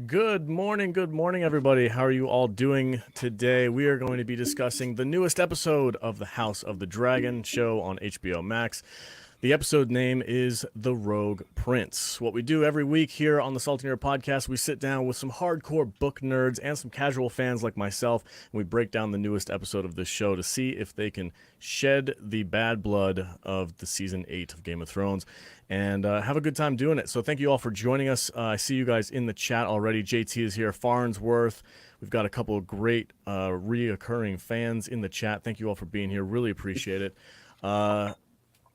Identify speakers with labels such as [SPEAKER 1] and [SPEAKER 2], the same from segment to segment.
[SPEAKER 1] Good morning, everybody. How are you all doing today? We are going to be discussing the newest episode of the House of the Dragon show on HBO Max. The episode name is The Rogue Prince. What we do every week here on the Salty Nerd Podcast, we sit down with some hardcore book nerds and some casual fans like myself, and we break down the newest episode of this show to see if they can shed the bad blood of the Season 8 of Game of Thrones and have a good time doing it. So thank you all for joining us. I see you guys in the chat already. JT is here, Farnsworth. We've got a couple of great reoccurring fans in the chat. Thank you all for being here. Really appreciate it.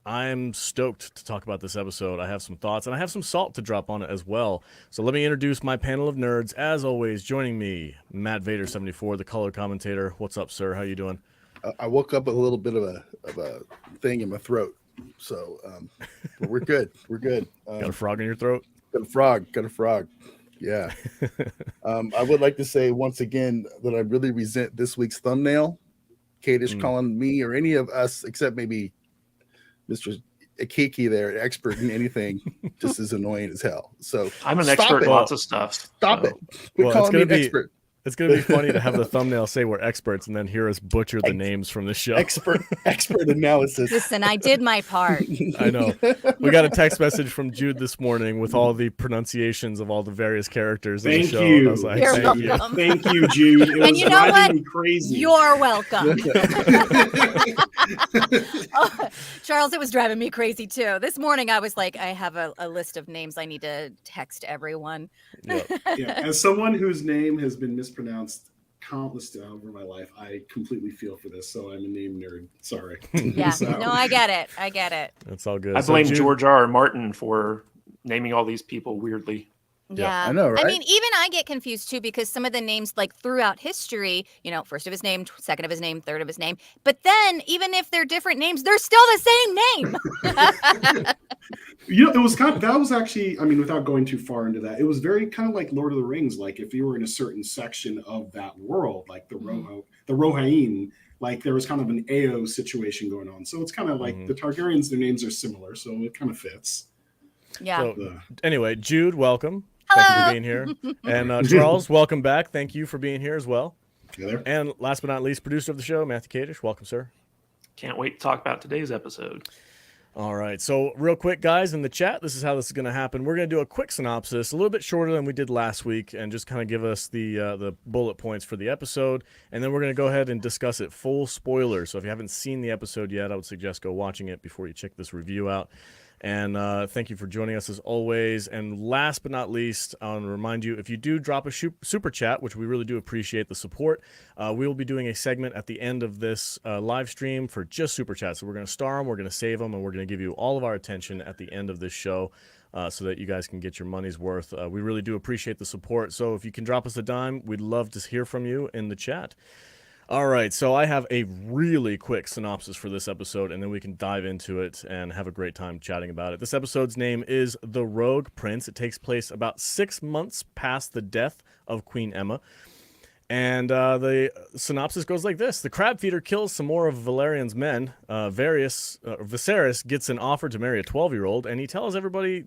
[SPEAKER 1] I'm stoked to talk about this episode. I have some thoughts, and I have some salt to drop on it as well. So let me introduce my panel of nerds. As always, joining me, Matt Vader 74, the color commentator. What's up, sir? How you doing?
[SPEAKER 2] I woke up with a little bit of a thing in my throat, so but we're good. We're good.
[SPEAKER 1] Got a frog in your throat?
[SPEAKER 2] Got a frog. Yeah. I would like to say once again that I really resent this week's thumbnail. Kadish calling me or any of us, except maybe Mr. Akiki there, expert in anything, just as annoying as hell. So
[SPEAKER 3] I'm an expert in lots of stuff.
[SPEAKER 2] Stop it. Quit calling me an expert.
[SPEAKER 1] It's going to be funny to have the thumbnail say we're experts and then hear us butcher the names from the show.
[SPEAKER 2] Expert analysis.
[SPEAKER 4] Listen, I did my part.
[SPEAKER 1] I know. We got a text message from Jude this morning with all the pronunciations of all the various characters in the show.
[SPEAKER 5] You.
[SPEAKER 1] I was like,
[SPEAKER 4] You're
[SPEAKER 1] thank you.
[SPEAKER 4] welcome.
[SPEAKER 5] Thank you, Jude. It
[SPEAKER 4] And
[SPEAKER 5] was
[SPEAKER 4] you know what?
[SPEAKER 5] driving me crazy.
[SPEAKER 4] You're welcome. Oh, Charles, it was driving me crazy too. This morning I was like, I have a list of names I need to text everyone.
[SPEAKER 1] Yep.
[SPEAKER 5] Yeah, as someone whose name has been mispronounced countless times over my life, I completely feel for this. So I'm a name nerd. Sorry.
[SPEAKER 4] Yeah,
[SPEAKER 5] So-
[SPEAKER 4] no, I get it.
[SPEAKER 1] That's all good.
[SPEAKER 3] I
[SPEAKER 1] So
[SPEAKER 3] blame
[SPEAKER 1] Jude-
[SPEAKER 3] George R. R. Martin for naming all these people weirdly.
[SPEAKER 4] Yeah,
[SPEAKER 2] I know, right?
[SPEAKER 4] I mean, even I get confused too because some of the names, like throughout history, first of his name, second of his name, third of his name. But then, even if they're different names, they're still the same name.
[SPEAKER 5] it was that was actually, I mean, without going too far into that, it was very kind of like Lord of the Rings. Like if you were in a certain section of that world, like the Rohain, like there was kind of an AO situation going on. So it's kind of like the Targaryens, their names are similar. So it kind of fits.
[SPEAKER 4] Yeah.
[SPEAKER 1] So, anyway, Jude, welcome.
[SPEAKER 4] Hello.
[SPEAKER 1] Thank you for being here. And Charles, welcome back. Thank you for being here as well.
[SPEAKER 5] Together.
[SPEAKER 1] And last but not least, producer of the show, Matthew Kadish. Welcome, sir.
[SPEAKER 3] Can't wait to talk about today's episode.
[SPEAKER 1] All right. So real quick, guys, in the chat, this is how this is going to happen. We're going to do a quick synopsis, a little bit shorter than we did last week, and just kind of give us the bullet points for the episode. And then we're going to go ahead and discuss it full spoilers. So if you haven't seen the episode yet, I would suggest go watching it before you check this review out. And thank you for joining us as always. And last but not least, I want to remind you, if you do drop a super chat, which we really do appreciate the support, we will be doing a segment at the end of this live stream for just super chats. So we're going to star them, we're going to save them, and we're going to give you all of our attention at the end of this show so that you guys can get your money's worth. We really do appreciate the support. So if you can drop us a dime, we'd love to hear from you in the chat. All right, so I have a really quick synopsis for this episode, and then we can dive into it and have a great time chatting about it. This episode's name is The Rogue Prince. It takes place about 6 months past the death of Queen Emma. And the synopsis goes like this. The crab feeder kills some more of Valerian's men. Viserys gets an offer to marry a 12-year-old, and he tells everybody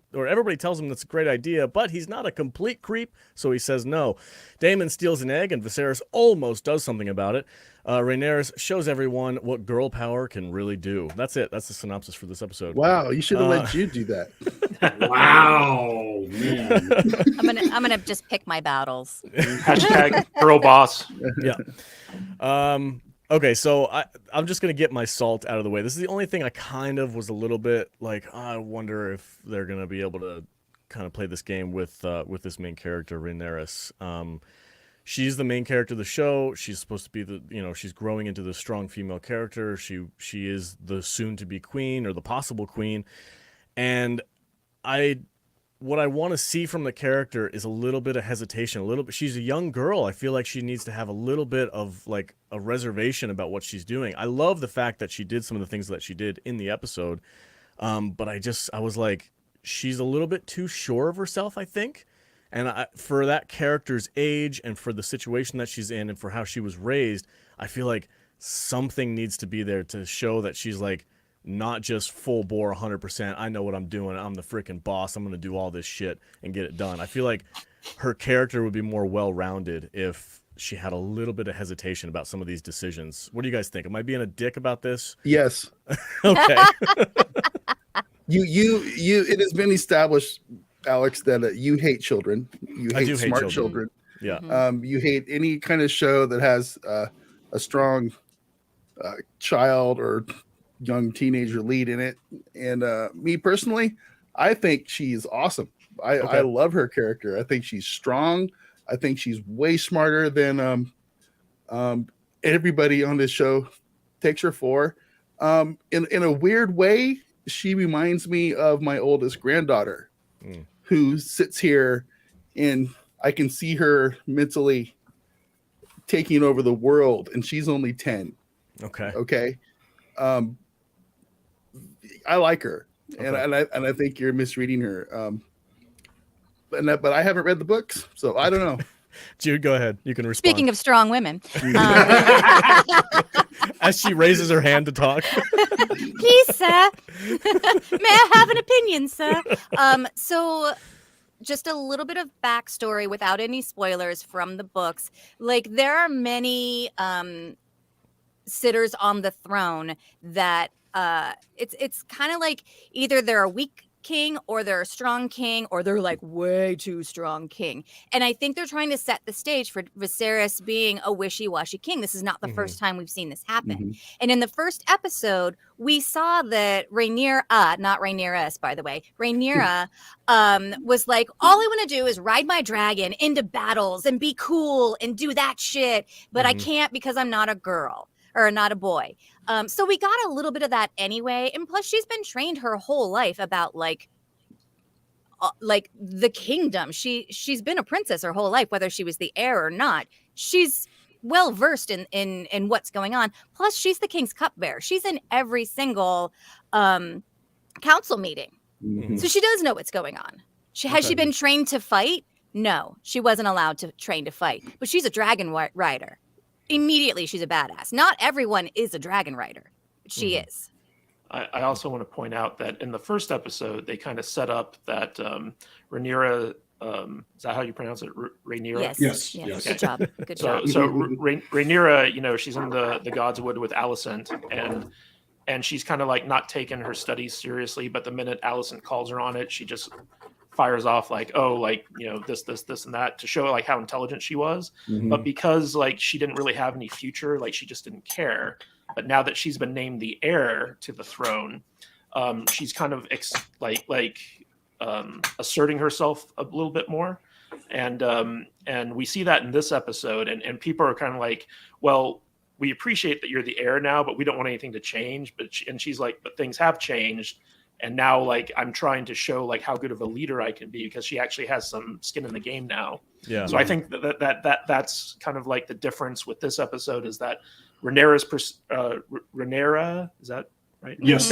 [SPEAKER 1] tells him that's a great idea, but he's not a complete creep, so he says no. Daemon steals an egg, and Viserys almost does something about it. Rhaenyra shows everyone what girl power can really do. That's it. That's the synopsis for this episode.
[SPEAKER 2] Wow, you should have let Jude do that.
[SPEAKER 5] Wow, man.
[SPEAKER 4] I'm gonna just pick my battles.
[SPEAKER 3] Hashtag girl boss.
[SPEAKER 1] Yeah. Okay, so I'm just going to get my salt out of the way. This is the only thing I kind of was a little bit like, I wonder if they're going to be able to kind of play this game with this main character, Rhaenyra. She's the main character of the show. She's supposed to be she's growing into the strong female character. She is the soon-to-be queen or the possible queen. And what I want to see from the character is a little bit of hesitation, she's a young girl. I feel like she needs to have a little bit of like a reservation about what she's doing. I love the fact that she did some of the things that she did in the episode. But I was like, she's a little bit too sure of herself, I think. And for that character's age and for the situation that she's in and for how she was raised, I feel like something needs to be there to show that she's like, not just full bore 100%. I know what I'm doing. I'm the freaking boss. I'm going to do all this shit and get it done. I feel like her character would be more well-rounded if she had a little bit of hesitation about some of these decisions. What do you guys think? Am I being a dick about this?
[SPEAKER 2] Yes.
[SPEAKER 1] Okay.
[SPEAKER 2] It has been established, Alex, that you hate children. You
[SPEAKER 1] I
[SPEAKER 2] hate
[SPEAKER 1] do hate
[SPEAKER 2] smart
[SPEAKER 1] children.
[SPEAKER 2] children.
[SPEAKER 1] Yeah.
[SPEAKER 2] You hate any kind of show that has a strong child or young teenager lead in it. And me personally, I think she's awesome. I love her character. I think she's strong. I think she's way smarter than everybody on this show takes her for. In a weird way, she reminds me of my oldest granddaughter, who sits here, and I can see her mentally taking over the world, and she's only 10. Okay. I like her, and I think you're misreading her. But I haven't read the books, so I don't know.
[SPEAKER 1] Jude, go ahead. You can respond.
[SPEAKER 4] Speaking of strong women,
[SPEAKER 1] as she raises her hand to talk.
[SPEAKER 4] please, sir, may I have an opinion, sir? So just a little bit of backstory without any spoilers from the books. Like, there are many sitters on the throne that it's kind of like either they're a weak king or they're a strong king or they're like way too strong king. And I think they're trying to set the stage for Viserys being a wishy-washy king. This is not the first time we've seen this happen. And in the first episode, we saw that Rhaenyra, not Rhaenyra, by the way, Rhaenyra was like, all I want to do is ride my dragon into battles and be cool and do that shit, but I can't because I'm not a girl or not a boy. So we got a little bit of that anyway. And plus she's been trained her whole life about like the kingdom. She's been a princess her whole life, whether she was the heir or not. She's well versed in what's going on. Plus she's the king's cupbearer. She's in every single council meeting. So she does know what's going on. Has she been trained to fight? No, she wasn't allowed to train to fight, but she's a dragon rider. Immediately she's a badass. Not everyone is a dragon rider, but she is.
[SPEAKER 3] I also want to point out that in the first episode, they kind of set up that Rhaenyra, is that how you pronounce it? Rhaenyra?
[SPEAKER 4] Yes.
[SPEAKER 5] Yes.
[SPEAKER 4] Good job. Good job.
[SPEAKER 3] So Rhaenyra, she's in the Godswood with Alicent, and she's kind of like not taking her studies seriously, but the minute Alicent calls her on it, she just fires off like, this and that to show like how intelligent she was. But because like she didn't really have any future, like she just didn't care. But now that she's been named the heir to the throne, she's kind of asserting herself a little bit more. And we see that in this episode, and people are kind of like, well, we appreciate that you're the heir now, but we don't want anything to change. And she's like, but things have changed. And now, like, I'm trying to show like how good of a leader I can be because she actually has some skin in the game now. Yeah. So I think that's kind of like the difference with this episode is that Rhaenyra, is that right?
[SPEAKER 5] Yes.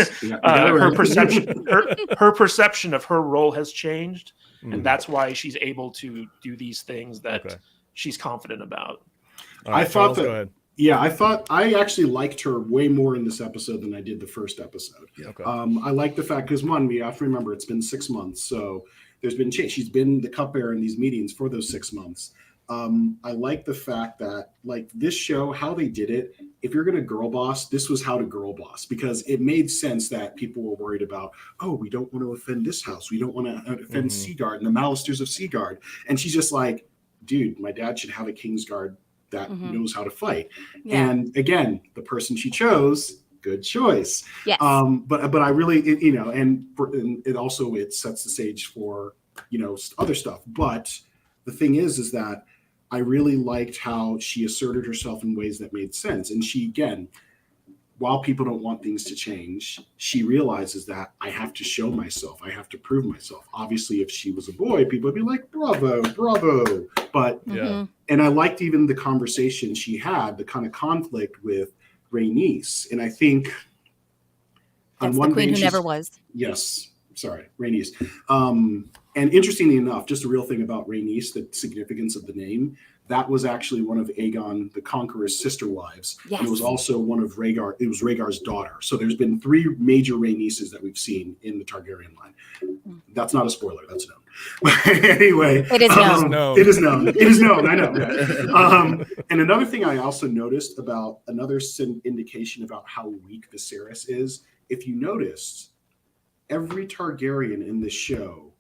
[SPEAKER 3] Her perception of her role has changed, and that's why she's able to do these things that she's confident about.
[SPEAKER 1] Right,
[SPEAKER 5] I thought
[SPEAKER 1] Charles, go ahead.
[SPEAKER 5] Yeah, I actually liked her way more in this episode than I did the first episode. I like the fact because we have to remember it's been 6 months, so there's been change. She's been the cupbearer in these meetings for those 6 months. I like the fact that like this show, how they did it. If you're gonna girl boss, this was how to girl boss because it made sense that people were worried about. Oh, we don't want to offend this house. We don't want to offend Seaguard and the Malisters of Seaguard. And she's just like, dude, my dad should have a Kingsguard that knows how to fight. Yeah. And again, the person she chose, good choice.
[SPEAKER 4] Yes.
[SPEAKER 5] But I really, and it also, it sets the stage for, other stuff. But the thing is that I really liked how she asserted herself in ways that made sense. And she, again, while people don't want things to change, she realizes that I have to show myself. I have to prove myself. Obviously, if she was a boy, people would be like, bravo, bravo. But, and I liked even the conversation she had, the kind of conflict with Rhaenys. And I think
[SPEAKER 4] that's the queen who never was.
[SPEAKER 5] Yes. Sorry, Rhaenys. And interestingly enough, just a real thing about Rhaenys, the significance of the name, that was actually one of Aegon the Conqueror's sister wives.
[SPEAKER 4] Yes.
[SPEAKER 5] And it was also one of Rhaegar's daughter. So there's been 3 major Rhaenys that we've seen in the Targaryen line. That's not a spoiler, that's known. But anyway,
[SPEAKER 4] It is known.
[SPEAKER 5] It is known. It is known. I know. And another thing I also noticed about another indication about how weak Viserys is, if you noticed, every Targaryen in this show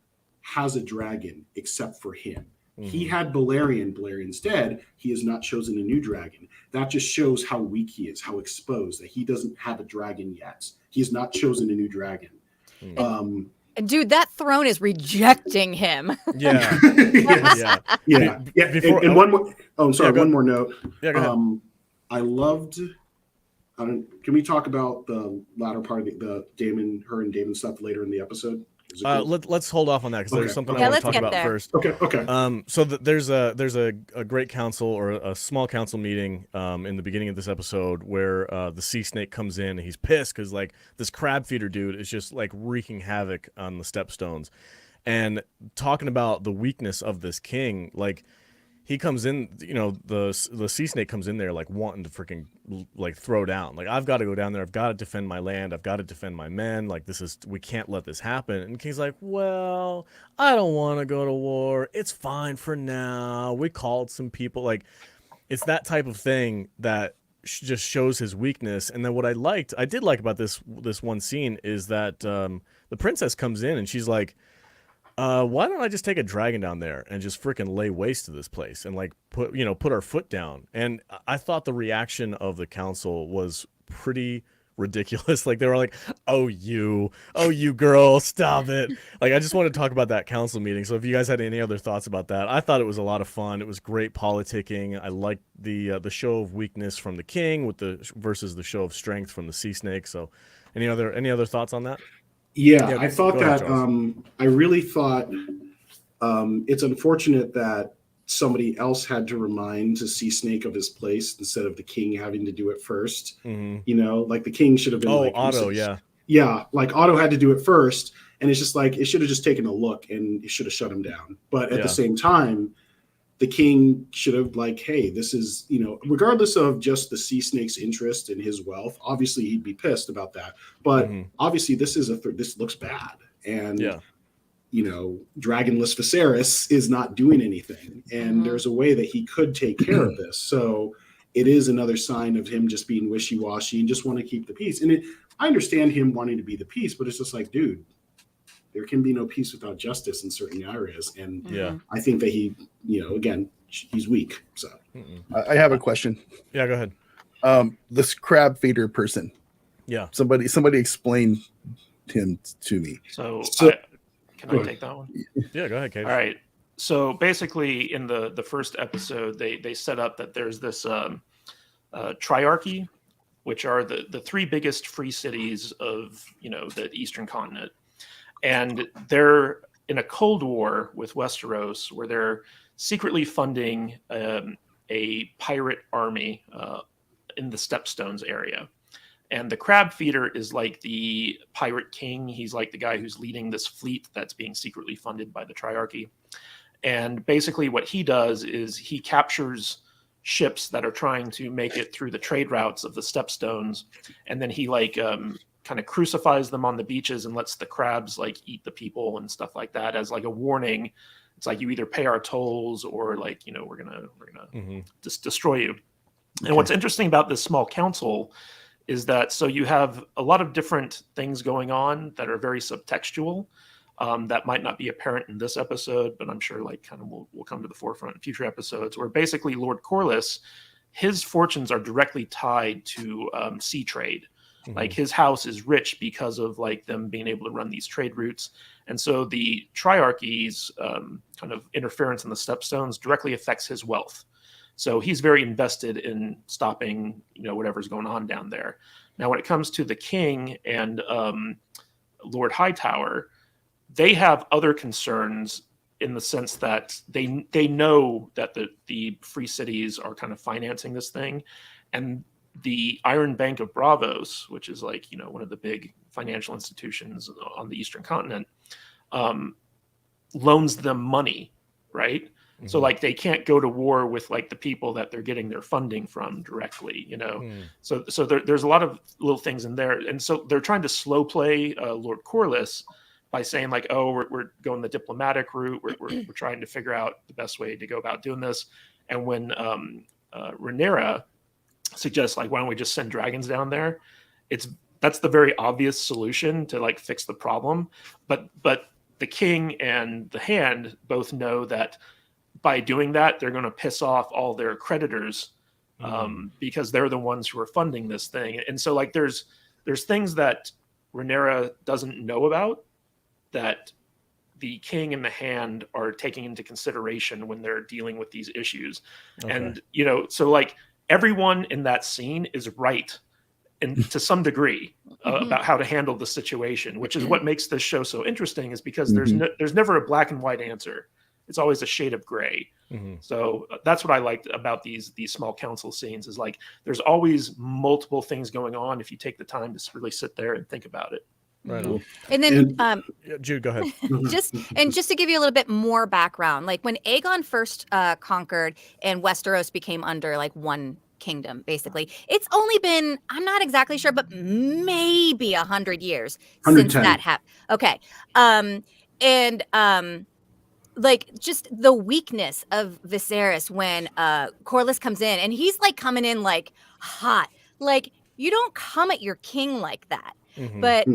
[SPEAKER 5] has a dragon except for him. He had Balerion. Balerian's dead. He has not chosen a new dragon. That just shows how weak he is, how exposed, that he doesn't have a dragon yet. He has not chosen a new dragon.
[SPEAKER 4] Dude, that throne is rejecting him.
[SPEAKER 1] Yeah.
[SPEAKER 5] Yes. Yeah.
[SPEAKER 1] Before,
[SPEAKER 5] and one more. Oh, I'm sorry. One more note.
[SPEAKER 1] Yeah, go ahead.
[SPEAKER 5] I loved. Can we talk about the latter part of the Daemon, her and Daemon stuff later in the episode?
[SPEAKER 1] Let's hold off on that because there's something I want to talk about first.
[SPEAKER 5] Okay.
[SPEAKER 1] So there's a great council or a small council meeting in the beginning of this episode where the sea snake comes in and he's pissed because like this crab feeder dude is just like wreaking havoc on the stepstones, and talking about the weakness of this king. Like he comes in, the sea snake comes in there like wanting to freaking like throw down. Like, I've got to go down there. I've got to defend my land. I've got to defend my men. Like, we can't let this happen. And King's like, well, I don't want to go to war. It's fine for now. We called some people. Like, it's that type of thing that just shows his weakness. And then what I did like about this one scene is that the princess comes in and she's like, why don't I just take a dragon down there and just freaking lay waste to this place and like put our foot down? And I thought the reaction of the council was pretty ridiculous. Like they were like, oh you girl, stop it. Like I just want to talk about that council meeting. So if you guys had any other thoughts about that, I thought it was a lot of fun. It was great politicking. I liked the show of weakness from the king versus the show of strength from the sea snake. So any other thoughts on that?
[SPEAKER 5] Yeah, I thought that.
[SPEAKER 1] Charles.
[SPEAKER 5] I really thought it's unfortunate that somebody else had to remind the sea snake of his place instead of the king having to do it first.
[SPEAKER 1] Mm-hmm.
[SPEAKER 5] Like the king should have been.
[SPEAKER 1] Oh, Otto, yeah.
[SPEAKER 5] Yeah, like Otto had to do it first, and it's just like it should have just taken a look and it should have shut him down. But at the same time, the king should have like, hey, this is, regardless of just the sea snake's interest in his wealth, obviously he'd be pissed about that. But obviously this looks bad. And, Dragonless Viserys is not doing anything. And there's a way that he could take care of this. So it is another sign of him just being wishy-washy and just want to keep the peace. And I understand him wanting to be the peace, but it's just like, dude, there can be no peace without justice in certain areas. And I think that he, again, he's weak. So
[SPEAKER 2] I have a question.
[SPEAKER 1] Yeah, go ahead.
[SPEAKER 2] This crab feeder person.
[SPEAKER 1] Yeah.
[SPEAKER 2] Somebody explain him to me.
[SPEAKER 3] So can I take that one?
[SPEAKER 1] Yeah, go ahead, Kate.
[SPEAKER 3] All right. So basically in the first episode, they set up that there's this triarchy, which are the 3 biggest free cities of, the Eastern continent. And they're in a Cold War with Westeros where they're secretly funding a pirate army in the Stepstones area. And the crab feeder is like the pirate king. He's like the guy who's leading this fleet that's being secretly funded by the triarchy. And basically what he does is he captures ships that are trying to make it through the trade routes of the Stepstones. And then he kind of crucifies them on the beaches and lets the crabs like eat the people and stuff like that as like a warning. It's like, you either pay our tolls or like, we're gonna just destroy you. Okay. And what's interesting about this small council is that, so you have a lot of different things going on that are very subtextual that might not be apparent in this episode, but I'm sure like kind of will come to the forefront in future episodes, where basically Lord Corlys, his fortunes are directly tied to sea trade. Like his house is rich because of like them being able to run these trade routes. And so the triarchy's kind of interference in the Stepstones directly affects his wealth. So he's very invested in stopping, whatever's going on down there. Now, when it comes to the king and Lord Hightower, they have other concerns in the sense that they know that the free cities are kind of financing this thing. And the Iron Bank of Bravos, which is like, one of the big financial institutions on the Eastern continent, loans them money, right? So like they can't go to war with like the people that they're getting their funding from directly, you know. So there's a lot of little things in there, and so they're trying to slow play Lord Corlys by saying like, oh, we're going the diplomatic route. We're trying to figure out the best way to go about doing this. And when Rhaenyra suggests like, why don't we just send dragons down there? That's the very obvious solution to like fix the problem. But the king and the Hand both know that by doing that, they're going to piss off all their creditors because they're the ones who are funding this thing. And so like there's things that Rhaenyra doesn't know about that the king and the Hand are taking into consideration when they're dealing with these issues. Okay. And, you know, so like everyone in that scene is right and to some degree about how to handle the situation, which is what makes this show so interesting, is because there's never a black and white answer. It's always a shade of gray. So that's what I liked about these small council scenes, is like there's always multiple things going on if you take the time to really sit there and think about it.
[SPEAKER 1] Right on.
[SPEAKER 4] And then
[SPEAKER 1] Jude, go ahead.
[SPEAKER 4] just to give you a little bit more background, like when Aegon first conquered and Westeros became under like one kingdom, basically, it's only been, I'm not exactly sure, but maybe 100 years since that happened. Okay. Like just the weakness of Viserys when Corlys comes in, and he's like coming in like hot, like you don't come at your king like that. But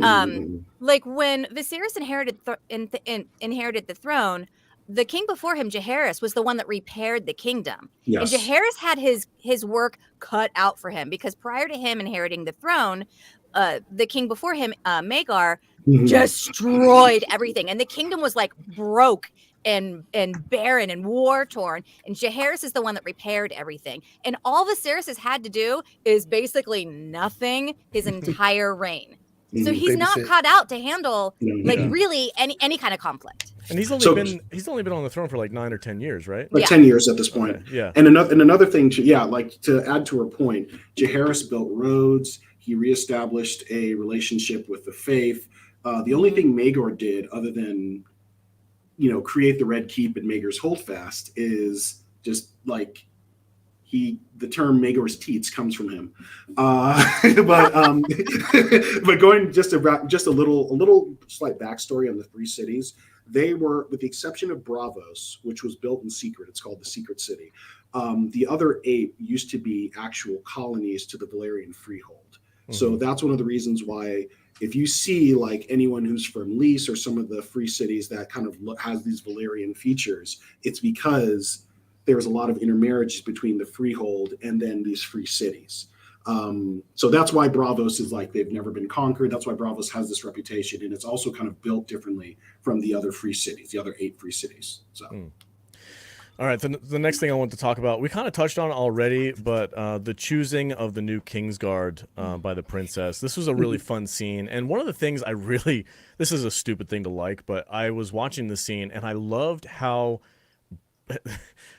[SPEAKER 4] like when Viserys inherited the throne, the king before him, Jaehaerys, was the one that repaired the kingdom. Yes. And Jaehaerys had his work cut out for him, because prior to him inheriting the throne, the king before him, Maegor, destroyed everything, and the kingdom was like broke and barren and war torn, and Jaehaerys is the one that repaired everything. And all Viserys has had to do is basically nothing his entire reign. So he's not cut out to handle really any kind of conflict.
[SPEAKER 1] And he's only been on the throne for like 9 or 10 years, right?
[SPEAKER 5] Like 10 years at this point.
[SPEAKER 1] Okay. Yeah.
[SPEAKER 5] And another thing to add to her point, Jaehaerys built roads. He reestablished a relationship with the faith. The only thing Maegor did, other than create the Red Keep and Maegor's Holdfast, is just like the term Maegor's teats comes from him. But going just a little slight backstory on the three cities. They were, with the exception of Braavos, which was built in secret, it's called the Secret City. The other 8 used to be actual colonies to the Valyrian Freehold. So that's one of the reasons why, if you see like anyone who's from Lys or some of the free cities that kind of has these Valyrian features, it's because there's a lot of intermarriages between the freehold and then these free cities. So that's why Braavos is like, they've never been conquered. That's why Braavos has this reputation, and it's also kind of built differently from the other free cities, the other 8 free cities. So.
[SPEAKER 1] All right, the next thing I want to talk about, we kind of touched on it already, but the choosing of the new Kingsguard by the princess. This was a really fun scene, and one of the things this is a stupid thing to like, but I was watching the scene, and I loved how,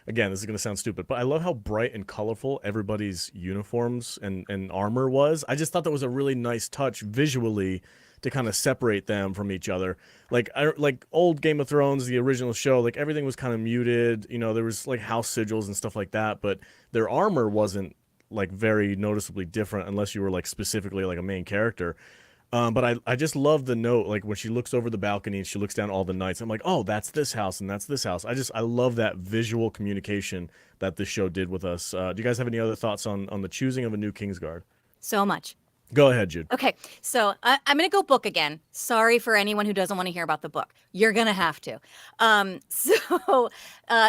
[SPEAKER 1] again, this is going to sound stupid, but I love how bright and colorful everybody's uniforms and armor was. I just thought that was a really nice touch visually to kind of separate them from each other. Like old Game of Thrones, the original show, like everything was kind of muted. There was like house sigils and stuff like that, but their armor wasn't like very noticeably different unless you were like specifically like a main character. But I just love the note, like when she looks over the balcony and she looks down all the knights. I'm like, oh, that's this house and that's this house. I love that visual communication that this show did with us. Do you guys have any other thoughts on the choosing of a new Kingsguard?
[SPEAKER 4] So much.
[SPEAKER 1] Go ahead, Jude.
[SPEAKER 4] Okay, so I'm going to go book again. Sorry for anyone who doesn't want to hear about the book. You're going to have to.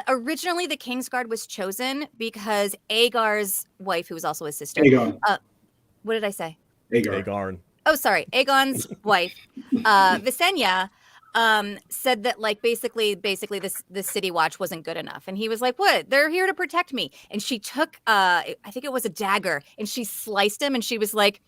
[SPEAKER 4] Originally, the Kingsguard was chosen because Aegar's wife, who was also his sister.
[SPEAKER 5] Aegon.
[SPEAKER 4] What did I say?
[SPEAKER 1] Aegon.
[SPEAKER 4] Oh, sorry. Aegon's wife, Visenya, said that like basically this city watch wasn't good enough, and he was like, what, they're here to protect me. And she took I think it was a dagger, and she sliced him, and she was like,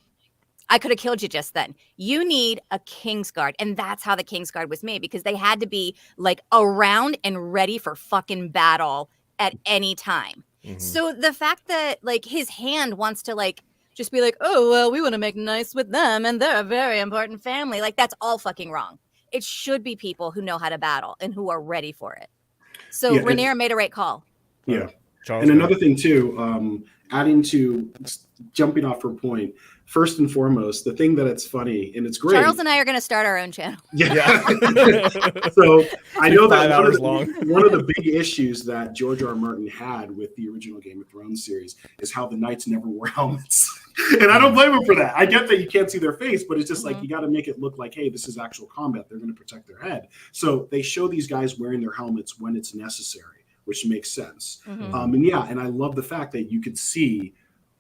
[SPEAKER 4] I could have killed you just then. You need a Kingsguard. And that's how the Kingsguard was made, because they had to be like around and ready for fucking battle at any time. So the fact that like his Hand wants to like just be like, oh, well, we want to make nice with them, and they're a very important family, like that's all fucking wrong. It should be people who know how to battle and who are ready for it. So
[SPEAKER 5] Yeah,
[SPEAKER 4] Rhaenyra made a right call.
[SPEAKER 5] Yeah.
[SPEAKER 1] Charles,
[SPEAKER 5] And another thing too, jumping off her point, first and foremost, the thing that it's funny and it's great.
[SPEAKER 4] Charles and I are going to start our own channel.
[SPEAKER 5] Yeah. So I know that
[SPEAKER 1] 5 hours long.
[SPEAKER 5] one of the big issues that George R. R. Martin had with the original Game of Thrones series is how the knights never wore helmets. And I don't blame him for that. I get that you can't see their face, but it's just like you got to make it look like, hey, this is actual combat. They're going to protect their head. So they show these guys wearing their helmets when it's necessary, which makes sense. And I love the fact that you could see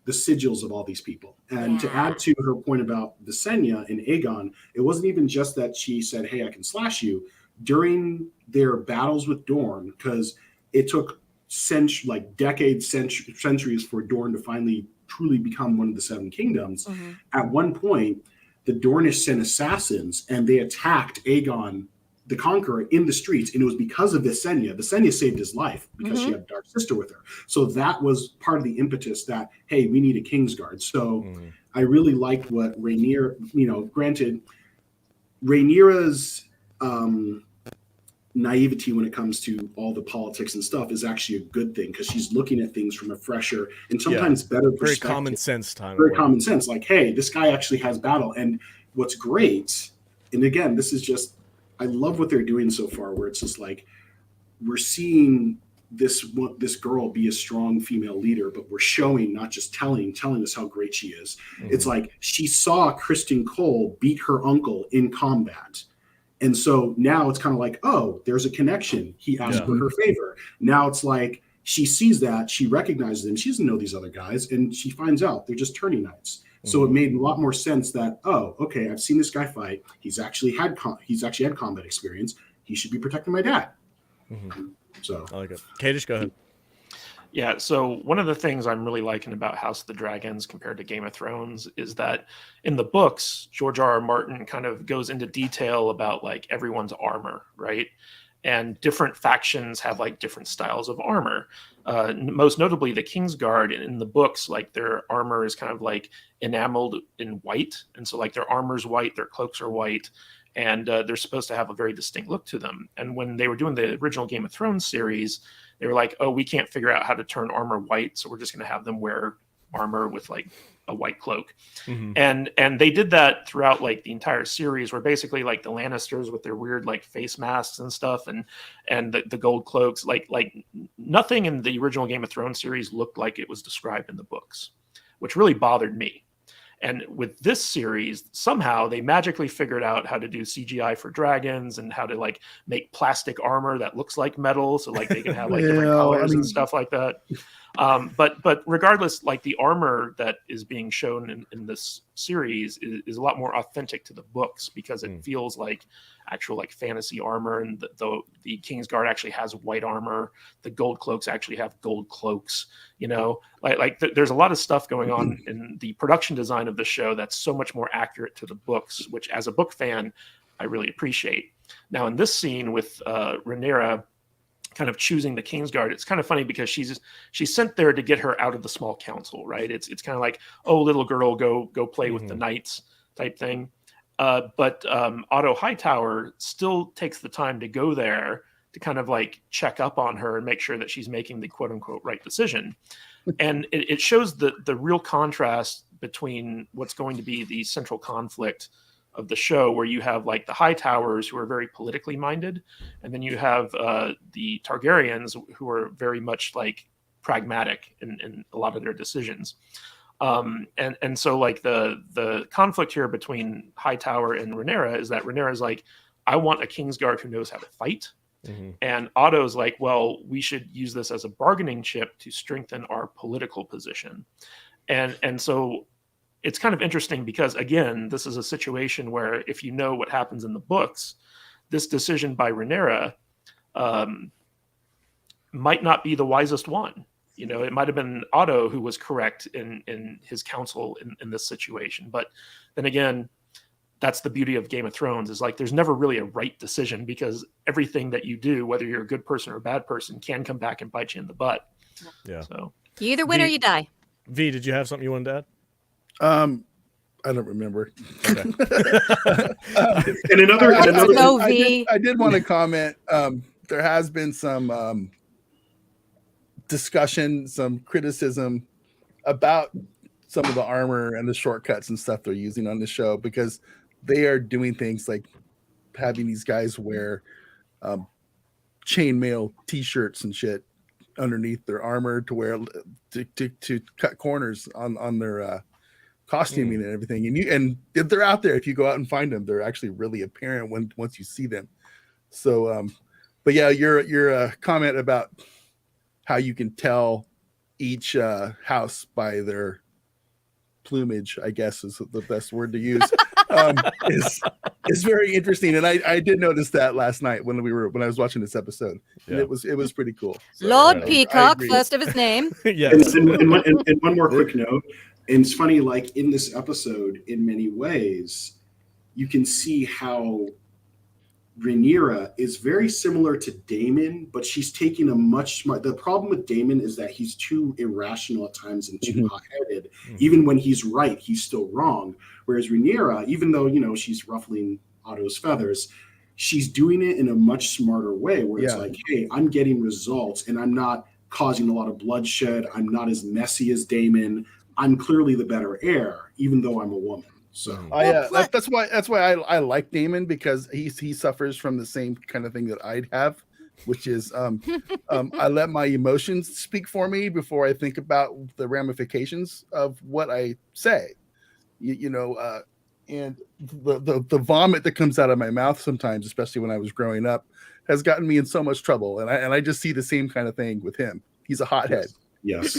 [SPEAKER 5] the sigils of all these people. And to add to her point about Visenya and Aegon, it wasn't even just that she said, hey, I can slash you. During their battles with Dorne, because it took decades, centuries for Dorne to finally truly become one of the Seven Kingdoms. At one point, the Dornish sent assassins and they attacked Aegon the Conqueror in the streets, and it was because of Visenya. Visenya saved his life because she had a dark sister with her. So that was part of the impetus that, hey, we need a Kingsguard. So I really liked what Rhaenyra, granted, Rhaenyra's naivety when it comes to all the politics and stuff is actually a good thing, because she's looking at things from a fresher and sometimes better perspective.
[SPEAKER 1] Very common sense time.
[SPEAKER 5] Very common sense. Like, hey, this guy actually has battle. And what's great, and again, this is just, I love what they're doing so far, where it's just like we're seeing this girl be a strong female leader, but we're showing, not just telling us how great she is. It's like she saw Kristen Cole beat her uncle in combat. And so now it's kind of like, oh, there's a connection. He asked for her favor. Now it's like she sees that, she recognizes them. She doesn't know these other guys, and she finds out they're just tourney knights. So it made a lot more sense that, oh, okay, I've seen this guy fight. He's actually had combat experience. He should be protecting my dad. So
[SPEAKER 1] I like it. Kadish, go ahead.
[SPEAKER 3] Yeah, so one of the things I'm really liking about House of the Dragons compared to Game of Thrones is that in the books, George R. R. Martin kind of goes into detail about like everyone's armor, right? And different factions have like different styles of armor. Most notably, the Kingsguard in the books, like their armor is kind of like enameled in white, and so like their armor's white, their cloaks are white, and they're supposed to have a very distinct look to them. And when they were doing the original Game of Thrones series, they were like, oh, we can't figure out how to turn armor white, so we're just going to have them wear armor with like a white cloak. And they did that throughout like the entire series, where basically like the Lannisters with their weird like face masks and stuff and the gold cloaks, like nothing in the original Game of Thrones series looked like it was described in the books, which really bothered me. And with this series, somehow they magically figured out how to do CGI for dragons and how to like make plastic armor that looks like metal, so like they can have like different colors and stuff like that. But regardless, like the armor that is being shown in this series is a lot more authentic to the books, because it feels like actual like fantasy armor, and the Kingsguard actually has white armor. The gold cloaks actually have gold cloaks. There's a lot of stuff going on in the production design of the show that's so much more accurate to the books, which as a book fan, I really appreciate. Now in this scene with Rhaenyra kind of choosing the Kingsguard, it's kind of funny because she's sent there to get her out of the small council, right? It's kind of like, oh, little girl, go play with the knights type thing. But Otto Hightower still takes the time to go there to kind of like check up on her and make sure that she's making the quote unquote right decision. And it shows the real contrast between what's going to be the central conflict of the show, where you have like the Hightowers who are very politically minded, and then you have the Targaryens who are very much like pragmatic in a lot of their decisions. And so like the conflict here between Hightower and Rhaenyra is that Rhaenyra is like, I want a Kingsguard who knows how to fight. And Otto's like, well, we should use this as a bargaining chip to strengthen our political position. And so it's kind of interesting because, again, this is a situation where if you know what happens in the books, this decision by Rhaenyra might not be the wisest one. It might have been Otto who was correct in his counsel in this situation. But then again, that's the beauty of Game of Thrones, is like there's never really a right decision, because everything that you do, whether you're a good person or a bad person, can come back and bite you in the butt.
[SPEAKER 1] Yeah.
[SPEAKER 3] So
[SPEAKER 4] You either win or you die.
[SPEAKER 1] V, did you have something you wanted to add?
[SPEAKER 2] I don't remember.
[SPEAKER 1] Okay.
[SPEAKER 5] and another
[SPEAKER 4] No, V.
[SPEAKER 2] I did want to comment. there has been some discussion, some criticism about some of the armor and the shortcuts and stuff they're using on the show, because they are doing things like having these guys wear chainmail t-shirts and shit underneath their armor to wear to cut corners on their costuming and everything. And if they're out there, if you go out and find them, they're actually really apparent once you see them. So but yeah, your comment about how you can tell each house by their plumage, I guess is the best word to use, is very interesting. And I did notice that last night when I was watching this episode. And it was pretty cool. So,
[SPEAKER 4] Lord
[SPEAKER 2] I
[SPEAKER 4] Peacock,
[SPEAKER 2] agree.
[SPEAKER 4] first of his name.
[SPEAKER 1] Yes.
[SPEAKER 5] And one more quick note. And it's funny, like in this episode, in many ways, you can see how Rhaenyra is very similar to Daemon, but she's taking a much smart. The problem with Daemon is that he's too irrational at times and too hot-headed. Even when he's right, he's still wrong. Whereas Rhaenyra, even though she's ruffling Otto's feathers, she's doing it in a much smarter way, where it's like, hey, I'm getting results, and I'm not causing a lot of bloodshed. I'm not as messy as Daemon. I'm clearly the better heir, even though I'm a woman. So
[SPEAKER 2] that's why I like Daemon, because he suffers from the same kind of thing that I'd have, which is I let my emotions speak for me before I think about the ramifications of what I say. And the vomit that comes out of my mouth sometimes, especially when I was growing up, has gotten me in so much trouble. And I just see the same kind of thing with him. He's a hothead.
[SPEAKER 5] Yes.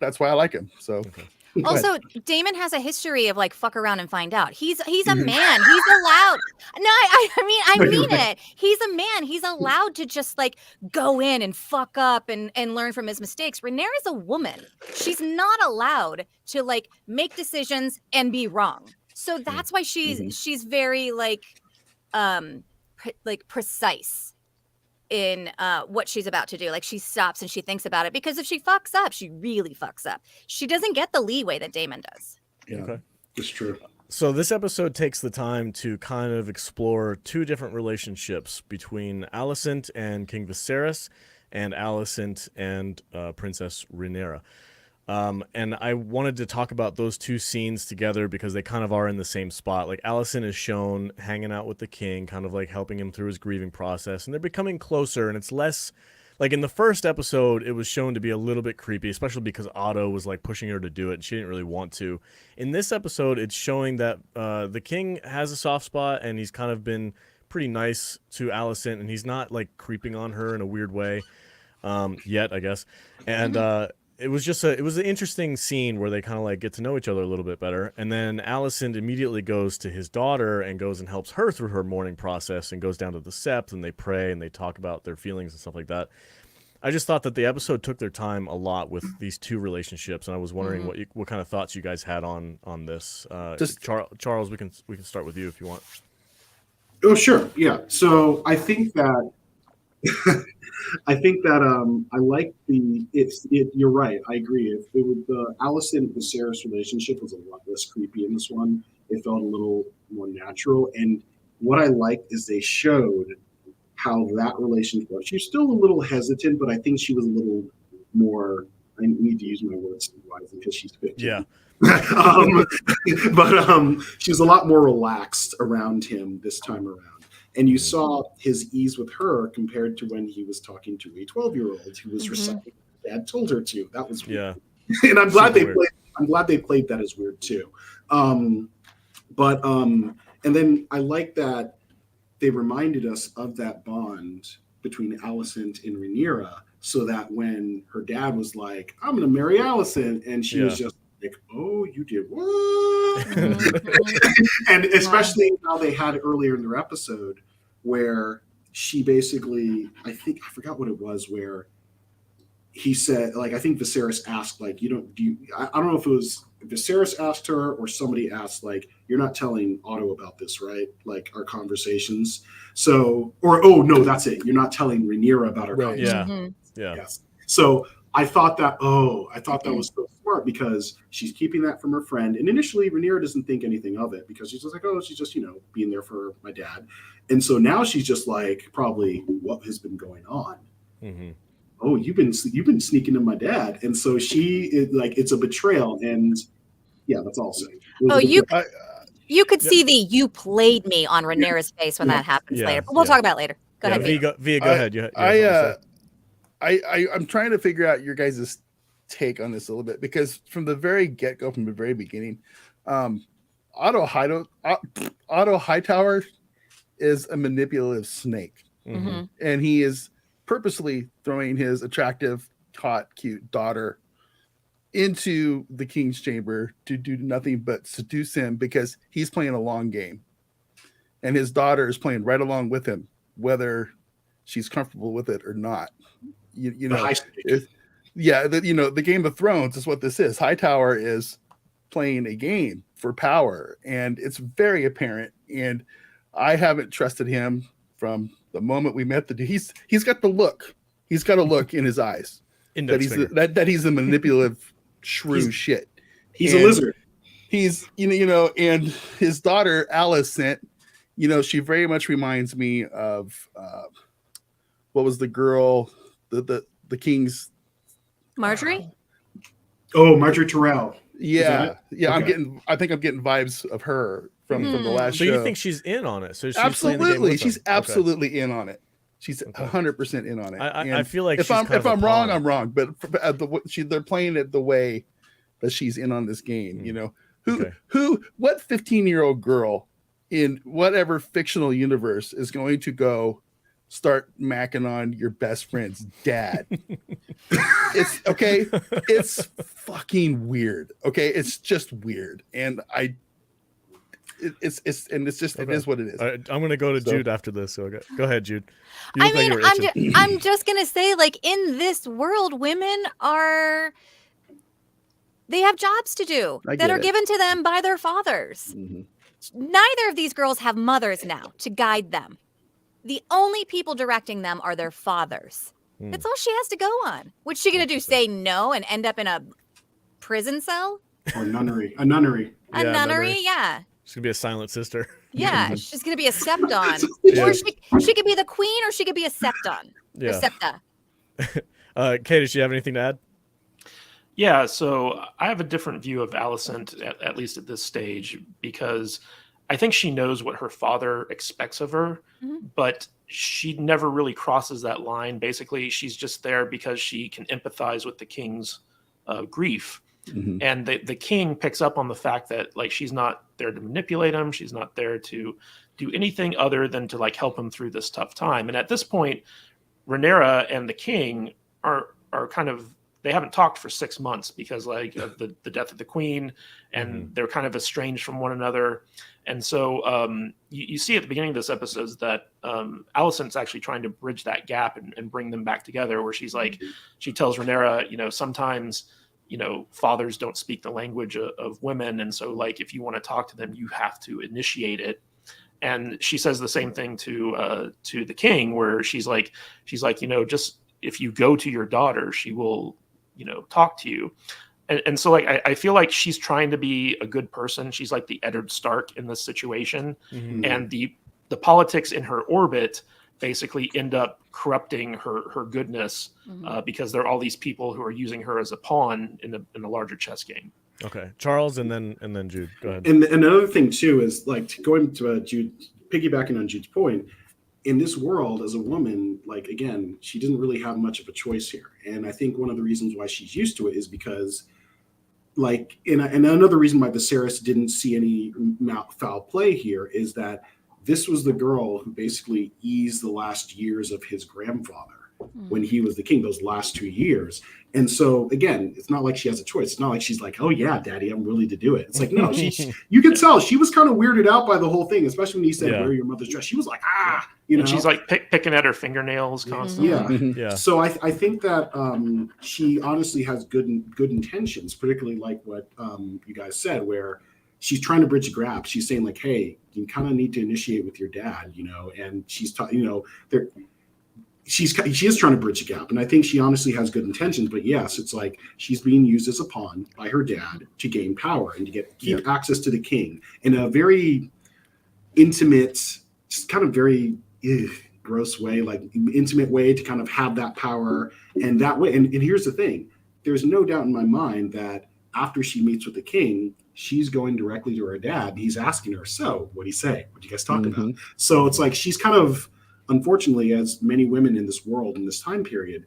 [SPEAKER 2] That's why I like him. So.
[SPEAKER 1] Okay.
[SPEAKER 4] Also, Daemon has a history of like fuck around and find out. He's a man. He's allowed. No, I mean it. He's a man. He's allowed to just like go in and fuck up and learn from his mistakes. Rhaenyra's a woman. She's not allowed to like make decisions and be wrong. So that's why she's very like precise in what she's about to do. Like she stops and she thinks about it, because if she fucks up, she really fucks up. She doesn't get the leeway that Daemon does.
[SPEAKER 5] Yeah, okay. It's true.
[SPEAKER 1] So this episode takes the time to kind of explore two different relationships between Alicent and King Viserys, and Alicent and Princess Rhaenyra. And I wanted to talk about those two scenes together because they kind of are in the same spot. Like Alicent is shown hanging out with the king, kind of like helping him through his grieving process, and they're becoming closer, and it's less like in the first episode, it was shown to be a little bit creepy, especially because Otto was like pushing her to do it and she didn't really want to. In this episode, it's showing that the king has a soft spot, and he's kind of been pretty nice to Alicent, and he's not like creeping on her in a weird way yet, I guess. And it was an interesting scene where they kind of like get to know each other a little bit better. And then Alicent immediately goes to his daughter and goes and helps her through her mourning process, and goes down to the Sept, and they pray and they talk about their feelings and stuff like that. I just thought that the episode took their time a lot with these two relationships, and I was wondering what kind of thoughts you guys had on this. Charles, we can start with you if you want.
[SPEAKER 5] Oh, sure. Yeah. So I think that I like you're right. I agree. If it was the Alicent Viserys relationship was a lot less creepy in this one, it felt a little more natural. And what I liked is they showed how that relationship was. She's still a little hesitant, but I think she was a little more. I need to use my words wisely because she's 15.
[SPEAKER 1] Yeah.
[SPEAKER 5] But she was a lot more relaxed around him this time around. And you saw his ease with her compared to when he was talking to a 12-year-old who was reciting what Dad told her to. That was weird. And I'm glad they played that as weird too. And then I like that they reminded us of that bond between Alicent and Rhaenyra, so that when her dad was like, "I'm going to marry Alicent," and she was just like, "Oh, you did what?" And especially how they had earlier in their episode where she basically, I forgot what it was, where he said, like, I think Viserys asked, like, I don't know if it was Viserys asked her or somebody asked, like, "You're not telling Otto about this, right? Like our conversations." So, no, that's it. You're not telling Rhaenyra about our conversations.
[SPEAKER 1] Yeah.
[SPEAKER 5] Yes. So I thought that was so smart because she's keeping that from her friend. And initially, Rhaenyra doesn't think anything of it because she's just like, oh, she's just, being there for my dad. And so now she's just like, probably what has been going on.
[SPEAKER 1] Mm-hmm.
[SPEAKER 5] Oh, you've been sneaking in my dad. And so it's a betrayal. And yeah, that's all I'm saying.
[SPEAKER 4] You could see the "you played me" on Rhaenyra's face when that happens later. But we'll talk about it later. Go ahead,
[SPEAKER 1] Via, go ahead.
[SPEAKER 2] I'm trying to figure out your guys' take on this a little bit because from the very get-go, from the very beginning, Otto Hightower is a manipulative snake.
[SPEAKER 1] Mm-hmm.
[SPEAKER 2] And he is purposely throwing his attractive, hot, cute daughter into the king's chamber to do nothing but seduce him because he's playing a long game. And his daughter is playing right along with him, whether she's comfortable with it or not. The Game of Thrones is what this is. Hightower is playing a game for power, and it's very apparent. And I haven't trusted him from the moment we met. He's got the look. He's got a look in his eyes that he's a manipulative shrew shit.
[SPEAKER 5] He's a lizard.
[SPEAKER 2] He's and his daughter Alicent, she very much reminds me of what was the girl, the king's
[SPEAKER 4] Marjorie?
[SPEAKER 5] Marjorie Tyrell.
[SPEAKER 2] Yeah.
[SPEAKER 5] Okay.
[SPEAKER 2] I think I'm getting vibes of her from the last show.
[SPEAKER 1] So you think she's in on it? So she's
[SPEAKER 2] absolutely, she's absolutely in on it. She's 100% in on it.
[SPEAKER 1] I feel like
[SPEAKER 2] if I'm wrong, I'm wrong. But they're playing it the way that she's in on this game. What 15-year-old girl in whatever fictional universe is going to go start macking on your best friend's dad? It's okay. It's fucking weird. Okay, it's just weird, and it is what it is.
[SPEAKER 1] Right, I'm gonna go to Jude after this. So go ahead, Jude.
[SPEAKER 4] I'm just gonna say, like, in this world, women they have jobs to do that are given to them by their fathers.
[SPEAKER 2] Mm-hmm.
[SPEAKER 4] Neither of these girls have mothers now to guide them. The only people directing them are their fathers. That's all she has to go on. What's she gonna do? Say no and end up in a prison cell?
[SPEAKER 5] Or nunnery. A nunnery.
[SPEAKER 4] A nunnery, yeah.
[SPEAKER 1] She's gonna be a silent sister.
[SPEAKER 4] Yeah, she's gonna be a septon. Or she could be the queen, or she could be a septon.
[SPEAKER 1] Yeah.
[SPEAKER 4] Or septa.
[SPEAKER 1] Kate, does she have anything to add?
[SPEAKER 3] Yeah, so I have a different view of Alicent, at least at this stage, because I think she knows what her father expects of her, but she never really crosses that line. Basically, she's just there because she can empathize with the king's grief. Mm-hmm. And the king picks up on the fact that, like, she's not there to manipulate him. She's not there to do anything other than to, like, help him through this tough time. And at this point, Rhaenyra and the king are kind of, they haven't talked for 6 months because, like, of the death of the queen, and they're kind of estranged from one another. And so you see at the beginning of this episode that Alicent's actually trying to bridge that gap and bring them back together, where she's like, she tells Rhaenyra, sometimes, fathers don't speak the language of women. And so, like, if you want to talk to them, you have to initiate it. And she says the same thing to the king, where she's like, just if you go to your daughter, she will, talk to you. And so, like, I feel like she's trying to be a good person. She's like the Eddard Stark in this situation. Mm-hmm. And the politics in her orbit basically end up corrupting her goodness, because there are all these people who are using her as a pawn in a larger chess game.
[SPEAKER 1] Okay, Charles, and then Jude. Go ahead.
[SPEAKER 5] And another thing too is, like, going to Jude, piggybacking on Jude's point. In this world, as a woman, like, again, she doesn't really have much of a choice here. And I think one of the reasons why she's used to it is because, like, and another reason why Viserys didn't see any foul play here is that this was the girl who basically eased the last years of his grandfather when he was the king, those last 2 years. And so, again, it's not like she has a choice. It's not like she's like, oh yeah, daddy, I'm willing to do it. It's like, no, you can tell she was kind of weirded out by the whole thing, especially when he said, wear your mother's dress. She was like,
[SPEAKER 3] And she's like picking at her fingernails constantly.
[SPEAKER 5] Yeah. So I think that she honestly has good intentions, particularly like what you guys said, where she's trying to bridge a gap. She's saying, like, hey, you kind of need to initiate with your dad, and she's she is trying to bridge a gap, and I think she honestly has good intentions. But yes, it's like she's being used as a pawn by her dad to gain power and to keep access to the king in a very intimate, just kind of very gross way, like intimate way to kind of have that power and that way. And here's the thing: there's no doubt in my mind that after she meets with the king, she's going directly to her dad. He's asking her, "So, what do you say? What do you guys talk about?" So it's like she's kind of, unfortunately, as many women in this world in this time period,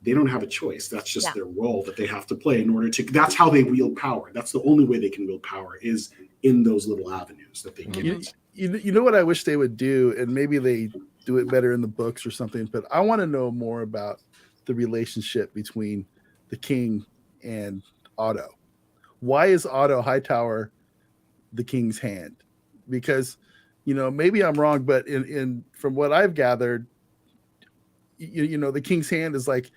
[SPEAKER 5] they don't have a choice. That's just their role that they have to play in order to. That's how they wield power. That's the only way they can wield power is in those little avenues that they get.
[SPEAKER 2] You know what I wish they would do, and maybe they do it better in the books or something. But I want to know more about the relationship between the king and Otto. Why is Otto Hightower the king's hand? Because, you know, maybe I'm wrong, but in from what I've gathered, you know, the king's hand is like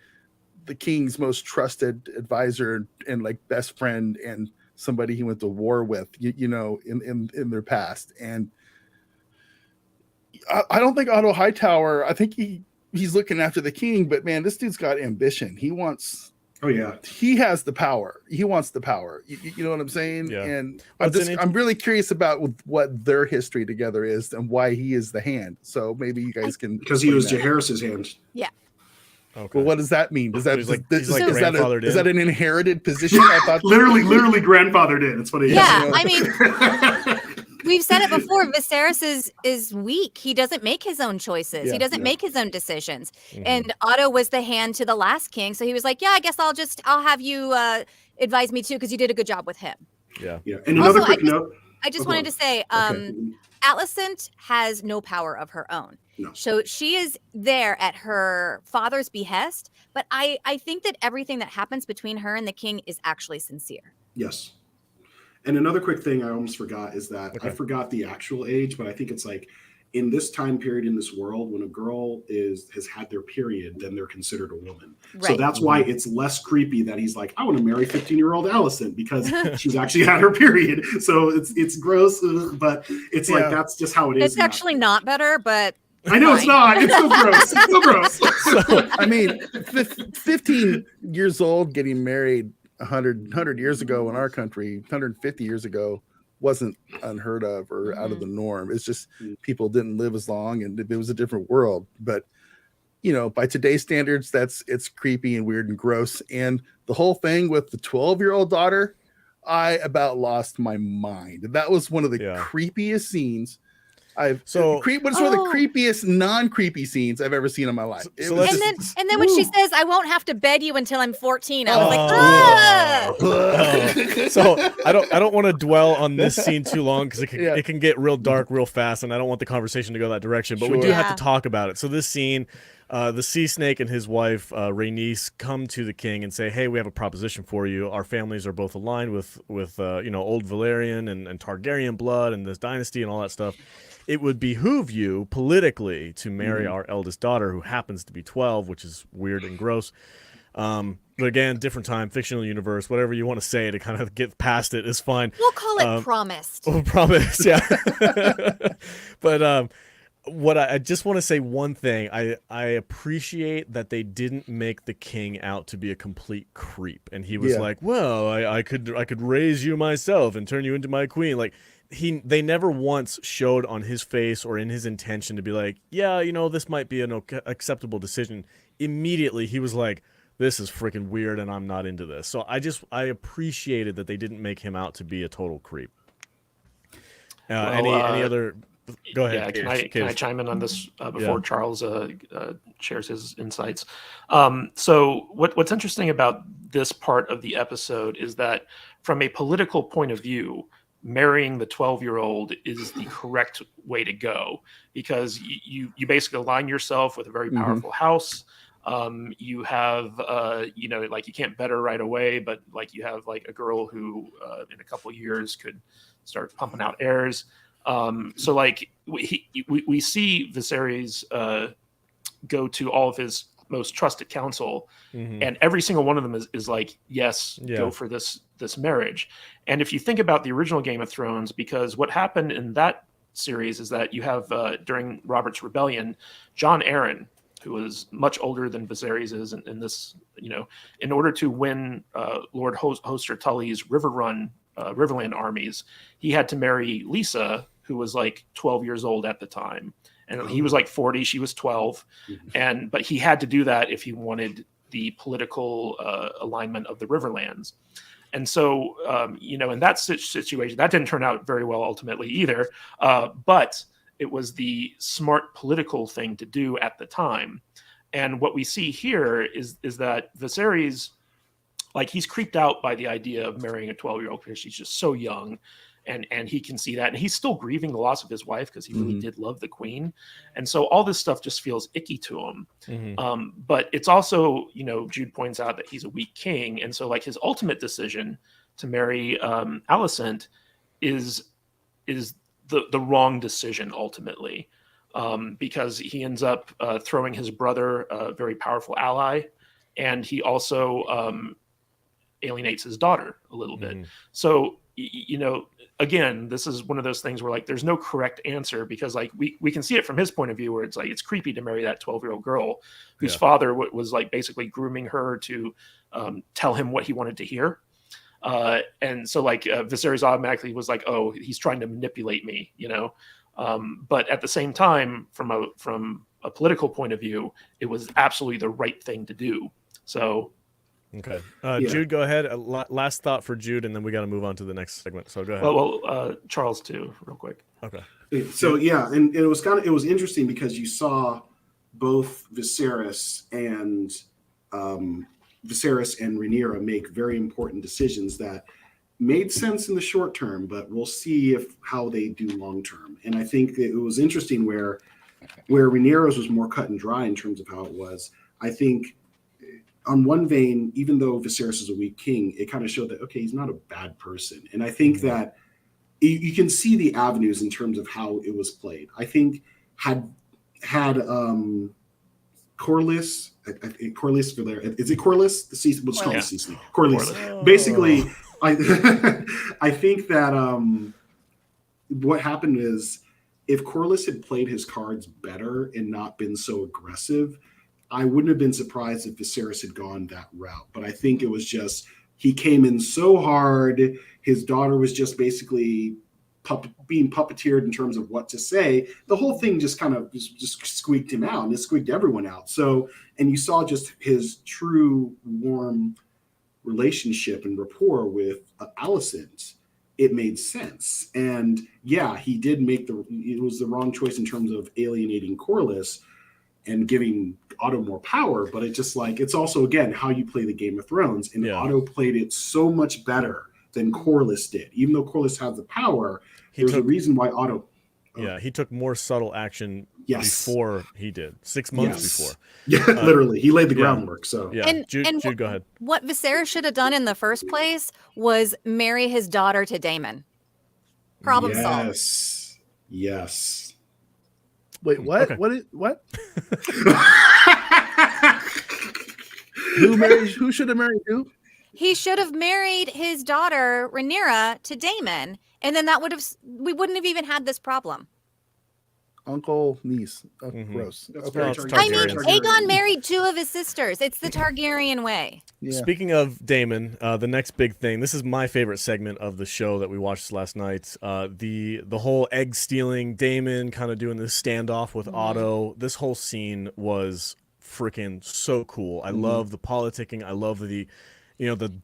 [SPEAKER 2] the king's most trusted advisor and like best friend and somebody he went to war with, you know, in their past. And I don't think Otto Hightower, I think he's looking after the king, but man, this dude's got ambition. He wants. Oh yeah, he has the power. He wants the power. You know what I'm saying? Yeah. And I'm really curious about what their history together is and why he is the hand. So maybe you guys can,
[SPEAKER 5] because he was Jaehaerys's hand.
[SPEAKER 4] Yeah.
[SPEAKER 2] Okay. Well, what does that mean? Does that is
[SPEAKER 1] grandfathered
[SPEAKER 2] that an inherited position? I thought
[SPEAKER 5] literally grandfathered in. That's what he is.
[SPEAKER 4] Yeah, I mean, we've said it before. Viserys is weak. He doesn't make his own choices. He doesn't make his own decisions. And Otto was the hand to the last king, so he was like, "Yeah, I guess I'll have you advise me too, because you did a good job with him."
[SPEAKER 5] Yeah. And another quick note.
[SPEAKER 4] I just wanted to say, Alicent has no power of her own.
[SPEAKER 5] No.
[SPEAKER 4] So she is there at her father's behest, but I think that everything that happens between her and the king is actually sincere.
[SPEAKER 5] Yes. And another quick thing I almost forgot is that I forgot the actual age, but I think it's like in this time period in this world, when a girl has had their period, then they're considered a woman. Right. So that's why it's less creepy that he's like, I want to marry 15-year-old Alicent because she's actually had her period. So it's gross, but it's like that's just how it is.
[SPEAKER 4] It's actually not better, but
[SPEAKER 5] I know it's not. It's so gross. It's so gross.
[SPEAKER 2] So, I mean, 15 years old getting married 100 years ago in our country, 150 years ago, wasn't unheard of or out of the norm. It's just people didn't live as long and it was a different world. But, you know, by today's standards, it's creepy and weird and gross. And the whole thing with the 12-year-old daughter, I about lost my mind. That was one of the creepiest scenes what's one of the creepiest non-creepy scenes I've ever seen in my life.
[SPEAKER 4] And then when she says, "I won't have to bed you until I'm 14," I was like,
[SPEAKER 1] So I don't want to dwell on this scene too long because it can get real dark real fast, and I don't want the conversation to go that direction. But we do have to talk about it. So this scene, the sea snake and his wife Rhaenys come to the king and say, "Hey, we have a proposition for you. Our families are both aligned with you know, old Valyrian and Targaryen blood and this dynasty and all that stuff. It would behoove you politically to marry our eldest daughter, who happens to be 12, which is weird and gross. But again, different time, fictional universe, whatever you want to say to kind of get past it is fine.
[SPEAKER 4] We'll call it promised.
[SPEAKER 1] Oh, promised, yeah. But what I just want to say one thing. I appreciate that they didn't make the king out to be a complete creep, and he was like, "Well, I could raise you myself and turn you into my queen." Like, they never once showed on his face or in his intention to be like, "Yeah, you know, this might be an acceptable decision." Immediately, he was like, "This is freaking weird, and I'm not into this." So I appreciated that they didn't make him out to be a total creep. Any other? Go ahead.
[SPEAKER 3] Yeah, can I chime in on this before Charles shares his insights? So what's interesting about this part of the episode is that from a political point of view, marrying the 12-year-old is the correct way to go, because you basically align yourself with a very powerful house. You have, you know, like, you can't bet her right away, but like you have like a girl who in a couple of years could start pumping out heirs. So like we see Viserys go to all of his most trusted counsel, and every single one of them is like, yes, go for this marriage. And if you think about the original Game of Thrones, because what happened in that series is that you have during Robert's Rebellion, Jon Arryn, who was much older than Viserys is in this, in order to win Lord Hoster Tully's Riverland armies, he had to marry Lisa, who was like 12 years old at the time. And he was like 40, she was 12. But he had to do that if he wanted the political alignment of the Riverlands. And so, in that situation, that didn't turn out very well ultimately either. But it was the smart political thing to do at the time. And what we see here is that Viserys, like, he's creeped out by the idea of marrying a 12-year-old because she's just so young. And he can see that. And he's still grieving the loss of his wife because he really did love the queen. And so all this stuff just feels icky to him. But it's also, Jude points out that he's a weak king. And so, like, his ultimate decision to marry Alicent is the wrong decision ultimately, because he ends up throwing his brother, a very powerful ally, and he also alienates his daughter a little bit. So, again, this is one of those things where, like, there's no correct answer, because, like, we can see it from his point of view, where it's like it's creepy to marry that 12-year-old girl whose father was like basically grooming her to tell him what he wanted to hear. And so, like, Viserys automatically was like, oh, he's trying to manipulate me, but at the same time, from a political point of view, it was absolutely the right thing to do. So.
[SPEAKER 1] Okay. Jude, go ahead. Last thought for Jude, and then we got to move on to the next segment. So go ahead.
[SPEAKER 3] Well, Charles too, real quick.
[SPEAKER 1] Okay.
[SPEAKER 5] So yeah, and it was interesting because you saw both Viserys and Rhaenyra make very important decisions that made sense in the short term, but we'll see how they do long term. And I think that it was interesting where Rhaenyra's was more cut and dry in terms of how it was. I think, on one vein, even though Viserys is a weak king, it kind of showed that, okay, he's not a bad person. And I think that you can see the avenues in terms of how it was played. I think had Corlys, Valera, is it Corlys? What's called Cecily? Corlys. Basically, I think that what happened is, if Corlys had played his cards better and not been so aggressive, I wouldn't have been surprised if Viserys had gone that route. But I think it was just, he came in so hard. His daughter was just basically being puppeteered in terms of what to say. The whole thing just kind of just squeaked him out, and it squeaked everyone out. So, and you saw just his true warm relationship and rapport with Alicent. It made sense. And yeah, he did it was the wrong choice in terms of alienating Corlys and giving Otto more power, but it's also, again, how you play the Game of Thrones. And Otto played it so much better than Corlys did. Even though Corlys has the power, there's a reason why Otto.
[SPEAKER 1] Yeah, he took more subtle action before he did. 6 months before.
[SPEAKER 5] Yeah, literally. He laid the groundwork. So
[SPEAKER 1] yeah, Jude, go ahead.
[SPEAKER 4] What Viserys should have done in the first place was marry his daughter to Daemon. Problem solved.
[SPEAKER 5] Yes.
[SPEAKER 2] Wait, what?
[SPEAKER 1] Okay.
[SPEAKER 2] What? Who should have married who?
[SPEAKER 4] He should have married his daughter Rhaenyra to Daemon, and then we wouldn't have even had this problem.
[SPEAKER 2] Uncle, niece. Gross.
[SPEAKER 5] Okay.
[SPEAKER 4] I mean, Aegon married 2 of his sisters. It's the Targaryen way.
[SPEAKER 2] Yeah.
[SPEAKER 1] Speaking of Daemon, the next big thing. This is my favorite segment of the show that we watched last night. The whole egg stealing, Daemon kind of doing this standoff with Otto. This whole scene was freaking so cool. I love the politicking. I love the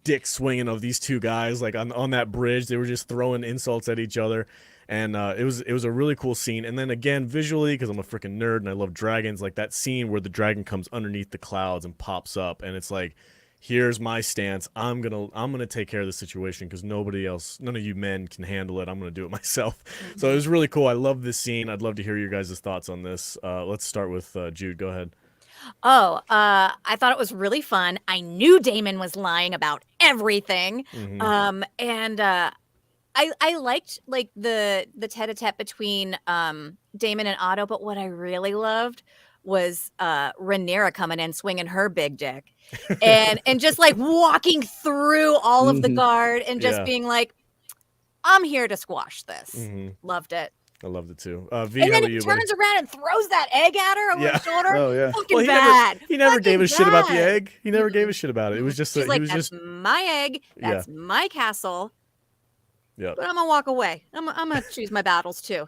[SPEAKER 1] dick swinging of these two guys, like on that bridge. They were just throwing insults at each other. And it was a really cool scene. And then again, visually, because I'm a freaking nerd and I love dragons, like that scene where the dragon comes underneath the clouds and pops up, and it's like, here's my stance. I'm gonna take care of the situation because none of you men can handle it. I'm gonna do it myself. So it was really cool. I love this scene. I'd love to hear your guys' thoughts on this. Let's start with Jude. Go ahead.
[SPEAKER 4] I thought it was really fun. I knew Daemon was lying about everything. I liked like the tete-a-tete between Daemon and Otto, but what I really loved was Rhaenyra coming in swinging her big dick and just like walking through all of the guard and just being like, I'm here to squash this. Loved it.
[SPEAKER 1] I loved it too. V,
[SPEAKER 4] And
[SPEAKER 1] how
[SPEAKER 4] then
[SPEAKER 1] about
[SPEAKER 4] he
[SPEAKER 1] you, buddy?
[SPEAKER 4] turns around and throws that egg at her over
[SPEAKER 1] Yeah.
[SPEAKER 4] his shoulder.
[SPEAKER 2] Oh yeah.
[SPEAKER 4] Fucking
[SPEAKER 1] Well,
[SPEAKER 4] bad.
[SPEAKER 1] he never
[SPEAKER 4] Fucking
[SPEAKER 1] gave a shit about the
[SPEAKER 4] bad.
[SPEAKER 1] egg. He never gave a shit about it. It was just
[SPEAKER 4] She's
[SPEAKER 1] he
[SPEAKER 4] like,
[SPEAKER 1] was
[SPEAKER 4] that's
[SPEAKER 1] just
[SPEAKER 4] my egg. That's my castle.
[SPEAKER 1] yeah.
[SPEAKER 4] But I'm gonna walk away. I'm gonna choose my battles too.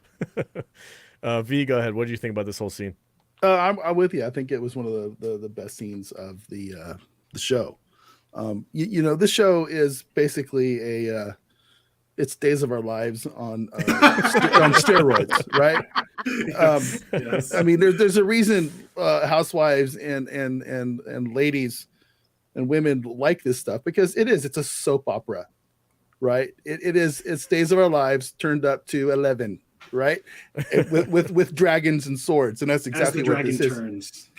[SPEAKER 1] V, go ahead. What do you think about this whole scene?
[SPEAKER 2] I'm with you. I think it was one of the best scenes of the show. This show is basically it's Days of Our Lives on on steroids, right?
[SPEAKER 5] Yes.
[SPEAKER 2] I mean, there's a reason housewives and ladies and women like this stuff, because it's a soap opera, right? It's Days of Our Lives turned up to 11, right? with dragons and swords, and that's
[SPEAKER 5] As
[SPEAKER 2] exactly
[SPEAKER 5] the
[SPEAKER 2] what
[SPEAKER 5] dragon
[SPEAKER 2] this is.
[SPEAKER 5] turns.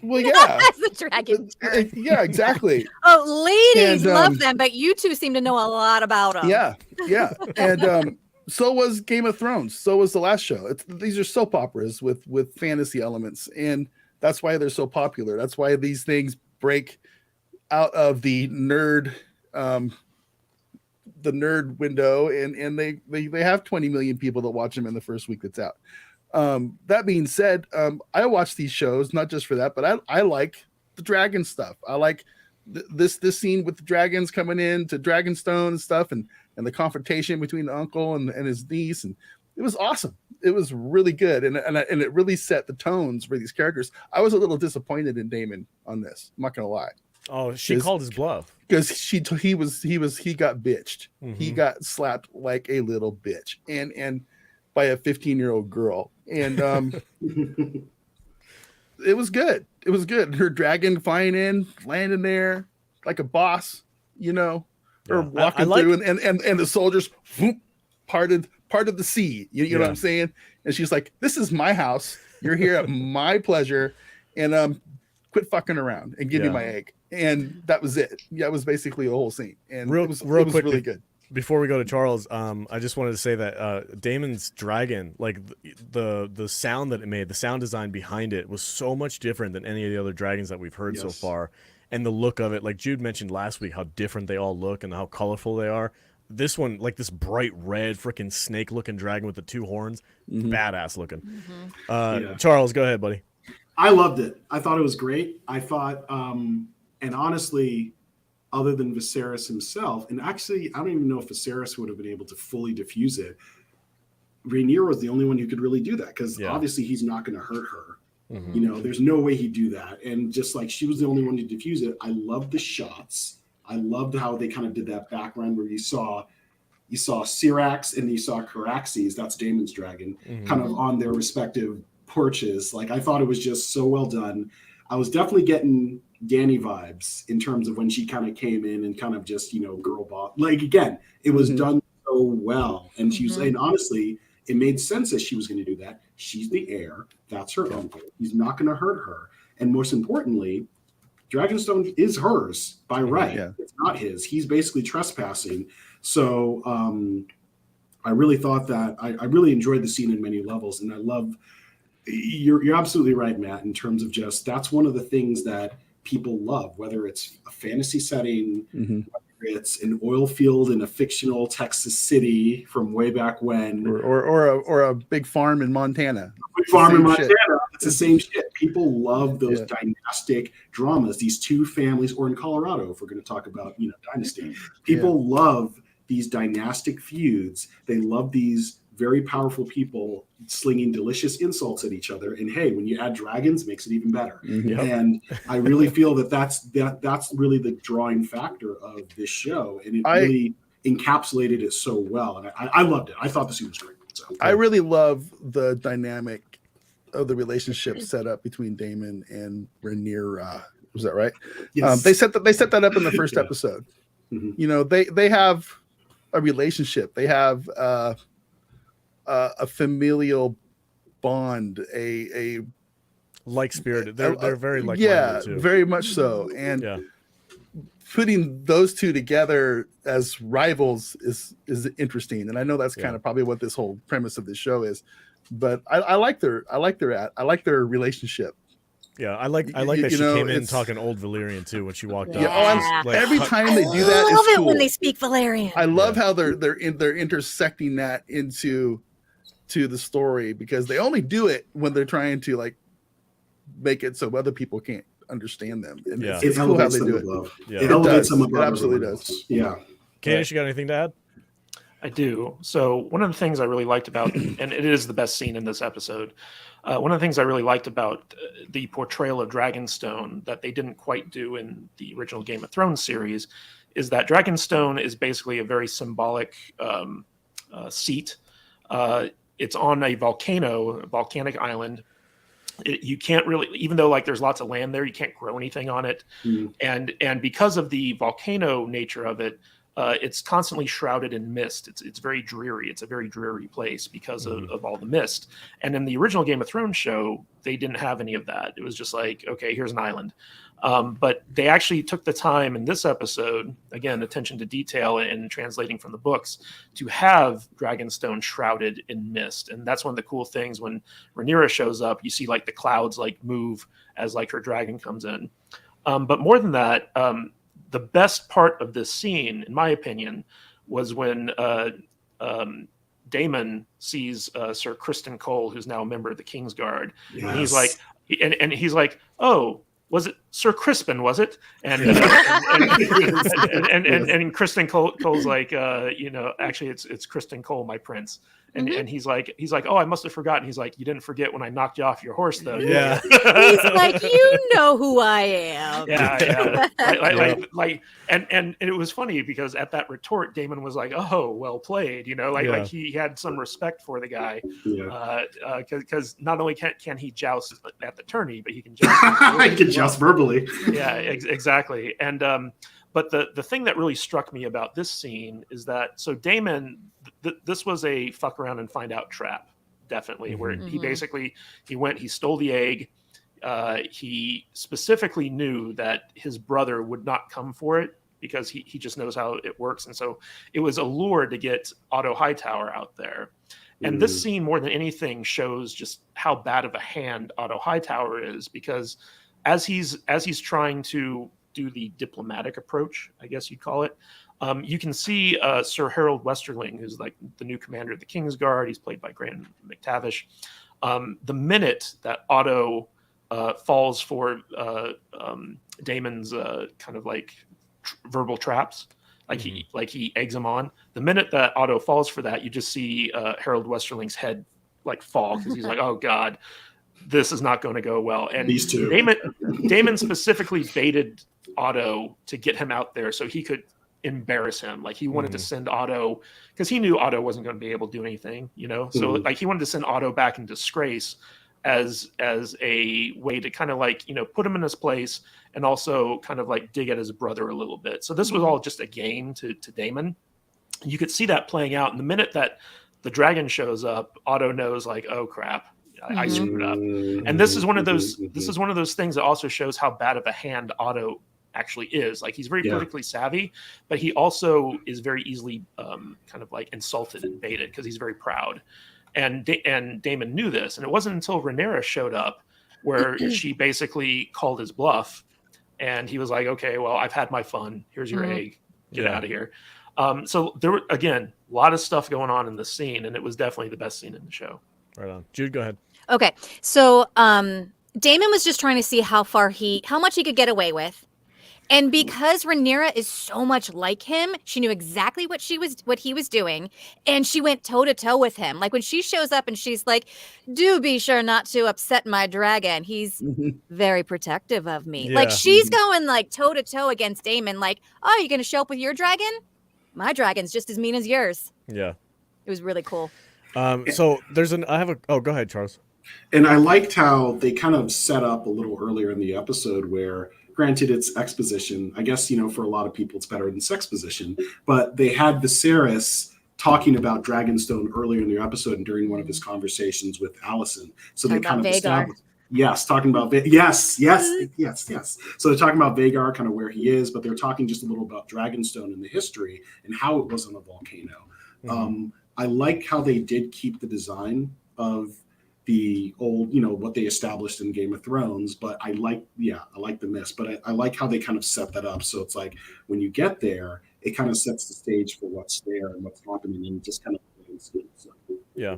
[SPEAKER 2] Well, yeah,
[SPEAKER 4] As the dragon turns.
[SPEAKER 2] yeah, exactly.
[SPEAKER 4] Oh, ladies
[SPEAKER 2] And,
[SPEAKER 4] love them, but you two seem to know a lot about them.
[SPEAKER 2] Yeah, and so was Game of Thrones. So was the last show. These are soap operas with fantasy elements, and that's why they're so popular. That's why these things break out of the nerd window, and they have 20 million people that watch them in the first week that's out. That being said, I watch these shows not just for that, but I like the dragon stuff. I like this scene with the dragons coming in to Dragonstone and stuff, and the confrontation between the uncle and his niece, and it was awesome. It was really good, and it really set the tones for these characters. I was a little disappointed in Damon on this. I'm not gonna lie.
[SPEAKER 1] Oh, she called his bluff.
[SPEAKER 2] Because he got bitched.
[SPEAKER 1] Mhm.
[SPEAKER 2] He got slapped like a little bitch, and by a 15-year-old girl, and it was good. It was good. Her dragon flying in, landing there like a boss, or
[SPEAKER 1] Yeah.
[SPEAKER 2] walking
[SPEAKER 1] I
[SPEAKER 2] through, and the soldiers whoop, parted the sea. You know what I'm saying? And she's like, "This is my house. You're here at my pleasure, and quit fucking around and give me my egg." And that was it. Yeah, it was basically a whole scene, and it was
[SPEAKER 1] quick,
[SPEAKER 2] really good.
[SPEAKER 1] Before we go to Charles, I just wanted to say that Damon's dragon, like the sound that it made, the sound design behind it was so much different than any of the other dragons that we've heard so far. And the look of it, like Jude mentioned last week, how different they all look and how colorful they are. This one, like this bright red freaking snake-looking dragon with the two horns, badass looking. Charles, go ahead, buddy.
[SPEAKER 5] I loved it. I thought it was great. I thought, and honestly, other than Viserys himself, and actually, I don't even know if Viserys would have been able to fully diffuse it. Rhaenyra was the only one who could really do that, because obviously he's not going to hurt her. There's no way he'd do that. And just like she was the only one to diffuse it, I loved the shots. I loved how they kind of did that background where you saw Syrax and you saw Caraxes, that's Daemon's dragon, kind of on their respective porches. Like, I thought it was just so well done. I was definitely getting Dany vibes in terms of when she kind of came in and kind of just, girl boss. Like, again, it was done so well. And she was, and honestly, it made sense that she was going to do that. She's the heir. That's her uncle. He's not going to hurt her. And most importantly, Dragonstone is hers by right. It's not his. He's basically trespassing. So I really thought that I really enjoyed the scene in many levels. And I love, you're absolutely right, Matt, in terms of just, that's one of the things that people love, whether it's a fantasy setting, whether it's an oil field in a fictional Texas city from way back when,
[SPEAKER 2] or a big farm in Montana.
[SPEAKER 5] Big farm in Montana. It's the same shit. People love those dynastic dramas. These two families, or in Colorado, if we're going to talk about dynasty, people love these dynastic feuds. They love these very powerful people slinging delicious insults at each other. And hey, when you add dragons, it makes it even better. And I really feel that's really the drawing factor of this show. And it really encapsulated it so well. And I loved it. I thought the scene was great. So
[SPEAKER 2] I really love the dynamic of the relationship set up between Daemon and Rhaenyra. Was that right?
[SPEAKER 5] Yes.
[SPEAKER 2] They set that up in the first episode. They have a relationship. They have a familial bond, a
[SPEAKER 1] like-spirited. They're very like too.
[SPEAKER 2] Very much so. And putting those two together as rivals is interesting. And I know that's kind of probably what this whole premise of the show is. But I like their relationship.
[SPEAKER 1] Yeah, I like that she came in talking old Valyrian too when she walked
[SPEAKER 2] up.
[SPEAKER 1] Like,
[SPEAKER 2] every time they do that,
[SPEAKER 4] I love it
[SPEAKER 2] cool.
[SPEAKER 4] when they speak Valyrian.
[SPEAKER 2] I love how they're intersecting that into to the story, because they only do it when they're trying to like make it so other people can't understand them. And
[SPEAKER 1] Yeah.
[SPEAKER 2] it's cool how they do it.
[SPEAKER 1] Yeah.
[SPEAKER 5] It elevates them
[SPEAKER 2] It
[SPEAKER 5] above
[SPEAKER 2] absolutely
[SPEAKER 5] everyone
[SPEAKER 2] does.
[SPEAKER 5] else. Yeah.
[SPEAKER 1] Kadish, you got anything to add?
[SPEAKER 3] I do. So one of the things I really liked about, and it is the best scene in this episode, one of the things I really liked about the portrayal of Dragonstone that they didn't quite do in the original Game of Thrones series is that Dragonstone is basically a very symbolic seat. It's on a volcanic island. You can't really, even though like there's lots of land there, you can't grow anything on it. And because of the volcano nature of it, it's constantly shrouded in mist. It's very dreary. It's a very dreary place because of all the mist. And in the original Game of Thrones show, they didn't have any of that. It was just like, okay, here's an island. But they actually took the time in this episode, again, attention to detail and translating from the books, to have Dragonstone shrouded in mist. And that's one of the cool things when Rhaenyra shows up. You see like the clouds like move as like her dragon comes in. But more than that, the best part of this scene, in my opinion, was when Daemon sees Sir Criston Cole, who's now a member of the Kingsguard,
[SPEAKER 5] Yes.
[SPEAKER 3] and he's like, he's like, oh, was it Sir Crispin? Was it? And and Criston Cole's like, actually, it's Criston Cole, my prince. And he's like, oh, I must have forgotten. He's like, you didn't forget when I knocked you off your horse, though.
[SPEAKER 1] Yeah.
[SPEAKER 4] He's like, you know who I am.
[SPEAKER 3] Yeah. And it was funny because at that retort, Damon was like, oh, well played. Like he had some respect for the guy. Because not only can he joust at the tourney, but he can joust.
[SPEAKER 5] He can joust verbally.
[SPEAKER 3] Yeah, exactly. And but the thing that really struck me about this scene is that so Daemon, this was a fuck around and find out trap, definitely, where he stole the egg. He specifically knew that his brother would not come for it because he just knows how it works. And so it was a lure to get Otto Hightower out there. And this scene, more than anything, shows just how bad of a hand Otto Hightower is, because as he's trying to do the diplomatic approach, I guess you'd call it, you can see Sir Harold Westerling, who's like the new commander of the Kingsguard. He's played by Graham McTavish. The minute that Otto falls for Daemon's kind of like verbal traps, like he eggs him on. The minute that Otto falls for that, you just see Harold Westerling's head like fall, because he's like, oh God, this is not going to go well. And
[SPEAKER 5] these two,
[SPEAKER 3] Daemon specifically baited Otto to get him out there so he could embarrass him. Like he wanted to send Otto, because he knew Otto wasn't going to be able to do anything, so like he wanted to send Otto back in disgrace as a way to kind of like put him in his place and also kind of like dig at his brother a little bit. So this was all just a game to Daemon. You could see that playing out. And the minute that the dragon shows up, Otto knows like, oh crap, I screwed up. And this is one of those things that also shows how bad of a hand Otto actually is. Like he's very politically savvy, but he also is very easily kind of like insulted and baited because he's very proud. And Daemon knew this, and it wasn't until Rhaenyra showed up where she basically called his bluff, and he was like, okay, well, I've had my fun. Here's your egg. Get out of here. So there were, again, a lot of stuff going on in this scene, and it was definitely the best scene in the show.
[SPEAKER 1] Right on. Jude, go ahead.
[SPEAKER 4] Okay. So Daemon was just trying to see how much he could get away with. And because Rhaenyra is so much like him, she knew exactly what he was doing, and she went toe to toe with him. Like when she shows up and she's like, "Do be sure not to upset my dragon. He's very protective of me."
[SPEAKER 1] Yeah.
[SPEAKER 4] Like she's going like toe to toe against Daemon. Like, "Oh, you're gonna show up with your dragon? My dragon's just as mean as yours."
[SPEAKER 1] Yeah.
[SPEAKER 4] It was really cool.
[SPEAKER 1] So go ahead, Charles.
[SPEAKER 5] And I liked how they kind of set up a little earlier in the episode where, granted, it's exposition. I guess, for a lot of people, it's better than sexposition. But they had Viserys talking about Dragonstone earlier in the episode and during one of his conversations with Alicent. So they kind of established. Yes, talking about yes. So they're talking about Vhagar, kind of where he is, but they're talking just a little about Dragonstone and the history and how it was on a volcano. I like how they did keep the design of the old, what they established in Game of Thrones, but I like the mist, but I like how they kind of set that up. So it's like when you get there, it kind of sets the stage for what's there and what's happening, and just kind of so
[SPEAKER 1] Yeah.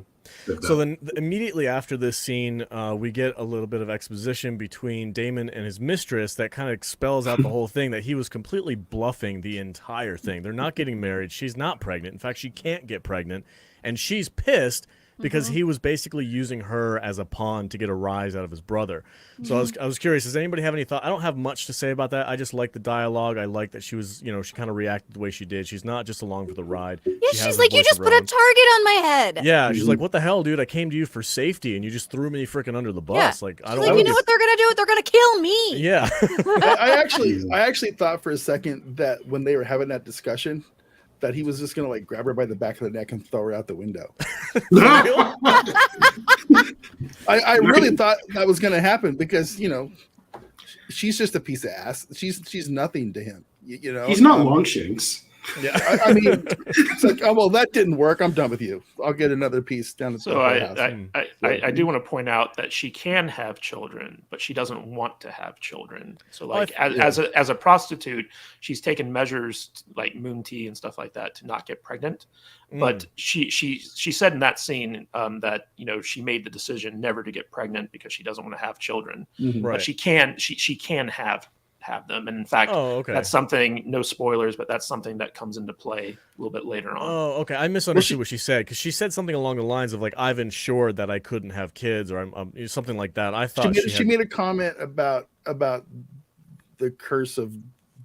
[SPEAKER 1] So then immediately after this scene, we get a little bit of exposition between Damon and his mistress that kind of spells out the whole thing, that he was completely bluffing the entire thing. They're not getting married. She's not pregnant. In fact, she can't get pregnant. And she's pissed because he was basically using her as a pawn to get a rise out of his brother. So I was curious, does anybody have any thought? I don't have much to say about that. I just like the dialogue. I like that she was, she kind of reacted the way she did. She's not just along for the ride.
[SPEAKER 4] Yeah,
[SPEAKER 1] She has
[SPEAKER 4] she's
[SPEAKER 1] a
[SPEAKER 4] like, you
[SPEAKER 1] voice
[SPEAKER 4] just
[SPEAKER 1] of
[SPEAKER 4] put
[SPEAKER 1] her
[SPEAKER 4] a
[SPEAKER 1] own.
[SPEAKER 4] target on my head.
[SPEAKER 1] Yeah, she's like, what the hell, dude? I came to you for safety, and you just threw me freaking under the bus.
[SPEAKER 4] Yeah.
[SPEAKER 1] Like, I
[SPEAKER 4] She's
[SPEAKER 1] don't
[SPEAKER 4] like, you know what they're gonna do? They're gonna kill me.
[SPEAKER 1] Yeah.
[SPEAKER 2] I actually thought for a second that when they were having that discussion, that he was just gonna like grab her by the back of the neck and throw her out the window. I really thought that was gonna happen because she's just a piece of ass. She's nothing to him.
[SPEAKER 5] He's not Longshanks.
[SPEAKER 1] Yeah.
[SPEAKER 2] I mean, it's like, oh well, that didn't work. I'm done with you. I'll get another piece down at the
[SPEAKER 3] So
[SPEAKER 2] house.
[SPEAKER 3] I do want to point out that she can have children, but she doesn't want to have children. So like as a prostitute, she's taken measures like moon tea and stuff like that to not get pregnant. But she said in that scene that she made the decision never to get pregnant because she doesn't want to have children.
[SPEAKER 2] Mhm.
[SPEAKER 1] Right.
[SPEAKER 3] But she can have them, and in fact,
[SPEAKER 1] okay.
[SPEAKER 3] that's something. No spoilers, but that's something that comes into play a little bit later on.
[SPEAKER 1] Oh, okay. I misunderstood what she said, because she said something along the lines of like, "I've ensured that I couldn't have kids," or something like that. I thought
[SPEAKER 2] she made a comment about the curse of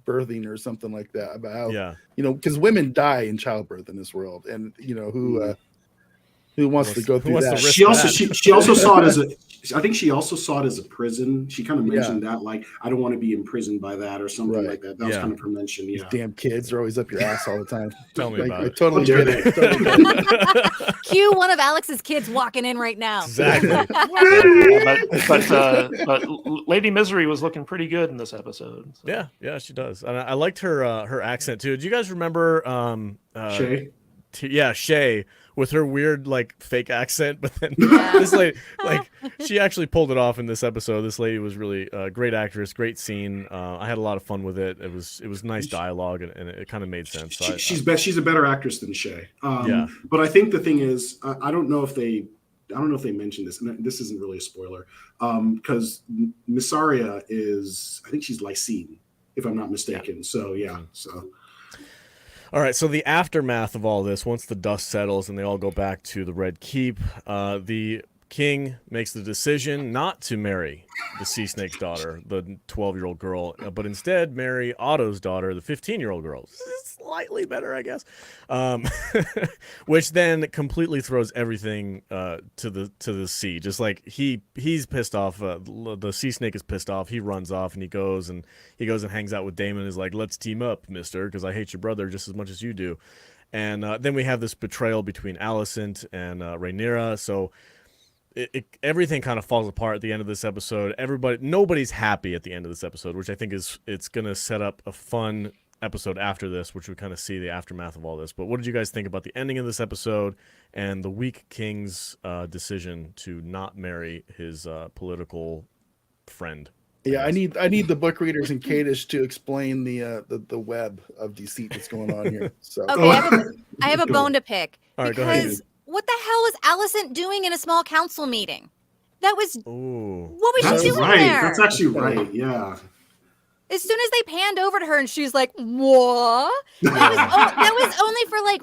[SPEAKER 2] birthing or something like that, about how because women die in childbirth in this world, and who wants to go through that?
[SPEAKER 5] She also saw it as I think she also saw it as a prison. She kind of mentioned that, like, I don't want to be imprisoned by that or something like that. That was kind of her mention. Yeah.
[SPEAKER 2] These damn kids are always up your ass all the time.
[SPEAKER 1] Tell me about it.
[SPEAKER 2] I totally get it.
[SPEAKER 4] Cue one of Alex's kids walking in right now.
[SPEAKER 1] Exactly.
[SPEAKER 3] but Lady Misery was looking pretty good in this episode. So.
[SPEAKER 1] Yeah, she does. And I liked her accent too. Do you guys remember
[SPEAKER 5] Shay?
[SPEAKER 1] Shay, with her weird like fake accent, but then this lady, like, she actually pulled it off in this episode. This lady was really a great actress, great scene. I had a lot of fun with it. It was nice dialogue, and it kind of made sense. So
[SPEAKER 5] she's a better actress than Shay. But I think the thing is, I don't know if they mentioned this, and this isn't really a spoiler, because Missaria I think she's Lysine, if I'm not mistaken. So
[SPEAKER 1] all right, so the aftermath of all this, once the dust settles and they all go back to the Red Keep, the king makes the decision not to marry the Sea Snake's daughter, the 12-year-old girl, but instead marry Otto's daughter, the 15-year-old girl. Slightly better, I guess. Which then completely throws everything to the sea. Just like he's pissed off. The Sea Snake is pissed off. He runs off and he goes and hangs out with Damon. And is like, let's team up, mister, because I hate your brother just as much as you do. And then we have this betrayal between Alicent and Rhaenyra. So everything kind of falls apart at the end of this episode. Nobody's happy at the end of this episode, which I think it's going to set up a fun episode after this, which we kind of see the aftermath of all this. But what did you guys think about the ending of this episode and the weak king's decision to not marry his political friend?
[SPEAKER 2] Yeah, I need the book readers and Kadish to explain the web of deceit that's going on here. So
[SPEAKER 4] okay, I have a bone to pick.
[SPEAKER 1] All right, go ahead.
[SPEAKER 4] What the hell was Alicent doing in a small council meeting? That was what was she doing
[SPEAKER 5] right.
[SPEAKER 4] there?
[SPEAKER 5] That's actually right. Yeah.
[SPEAKER 4] As soon as they panned over to her and she's like, what? That was only for like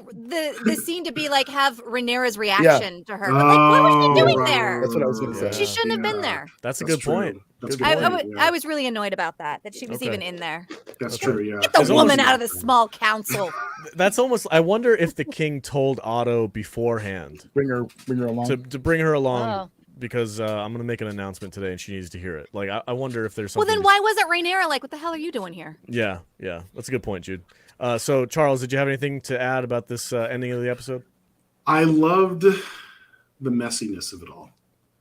[SPEAKER 4] the scene to be like, have Rhaenyra's reaction to her. But like, what was she doing there?
[SPEAKER 2] That's what I was going to say.
[SPEAKER 4] She shouldn't have been there.
[SPEAKER 1] That's a good point.
[SPEAKER 4] I was really annoyed about that she was even in there.
[SPEAKER 5] That's true, yeah.
[SPEAKER 4] Get the woman out of the small council.
[SPEAKER 1] That's almost, I wonder if the king told Otto beforehand.
[SPEAKER 2] Bring her along.
[SPEAKER 1] To bring her along. Because I'm going to make an announcement today and she needs to hear it. Like, I wonder if there's something.
[SPEAKER 4] Well, then why wasn't Rhaenyra like, what the hell are you doing here?
[SPEAKER 1] Yeah. That's a good point, Jude. So, Charles, did you have anything to add about this ending of the episode?
[SPEAKER 5] I loved the messiness of it all.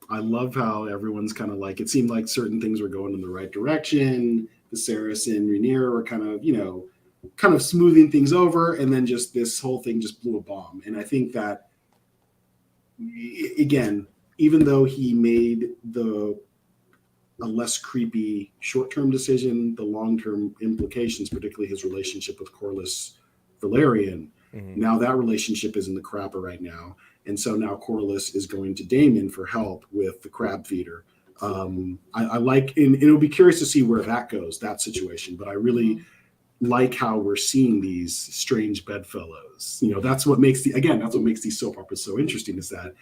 [SPEAKER 5] I love how everyone's kind of like, it seemed like certain things were going in the right direction. Viserys and Rhaenyra were kind of smoothing things over. And then just this whole thing just blew a bomb. And I think that, again, even though he made a less creepy short-term decision, the long-term implications, particularly his relationship with Corlys Velaryon, now that relationship is in the crapper right now. And so now Corlys is going to Daemon for help with the crab feeder. I like, and it'll be curious to see where that goes, that situation. But I really like how we're seeing these strange bedfellows. That's what makes these soap operas so interesting, is that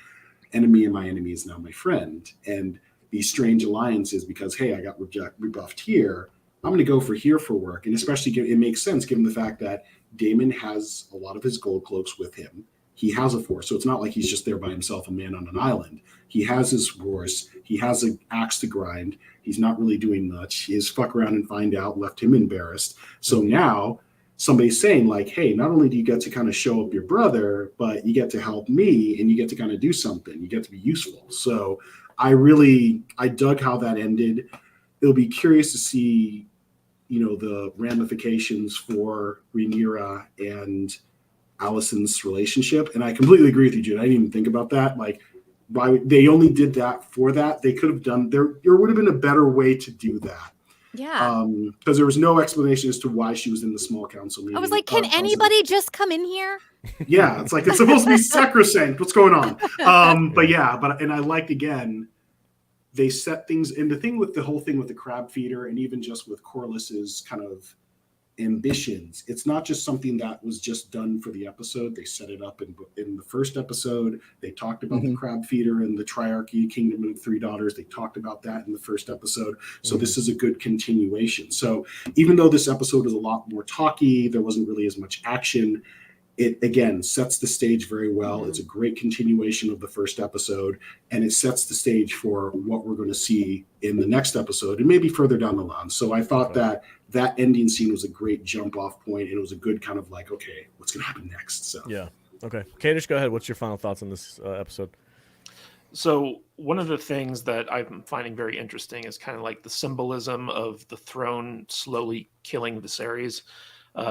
[SPEAKER 5] enemy of my enemy is now my friend. And these strange alliances, because, hey, I got rebuffed here, I'm going to go for here for work. And especially it makes sense given the fact that Daemon has a lot of his gold cloaks with him. He has a force, so it's not like he's just there by himself, a man on an island. He has his force. He has an axe to grind. He's not really doing much. His fuck around and find out left him embarrassed. So now somebody's saying, like, hey, not only do you get to kind of show up your brother, but you get to help me, and you get to kind of do something. You get to be useful. So I dug how that ended. It'll be curious to see, the ramifications for Rhaenyra and Allison's relationship. And I completely agree with you, Jude. I didn't even think about that. Like, why they only did that for that. They could have done there would have been a better way to do that.
[SPEAKER 4] Yeah.
[SPEAKER 5] Because there was no explanation as to why she was in the small council meeting.
[SPEAKER 4] I was like, can anybody just come in here?
[SPEAKER 5] Yeah, it's like it's supposed to be sacrosanct. What's going on? And I liked, again, they set things, and the thing with the whole thing with the crab feeder, and even just with Corlys's kind of ambitions, it's not just something that was just done for the episode. They set it up in the first episode. They talked about the crab feeder and the triarchy, Kingdom of Three Daughters. They talked about that in the first episode. So this is a good continuation. So even though this episode was a lot more talky, there wasn't really as much action, it again sets the stage very well. It's a great continuation of the first episode, and it sets the stage for what we're going to see in the next episode and maybe further down the line. So I thought that ending scene was a great jump off point, and it was a good kind of like, okay, what's going to happen next? So
[SPEAKER 1] yeah, okay, Kadish, go ahead. What's your final thoughts on this episode?
[SPEAKER 3] So one of the things that I'm finding very interesting is kind of like the symbolism of the throne slowly killing Viserys.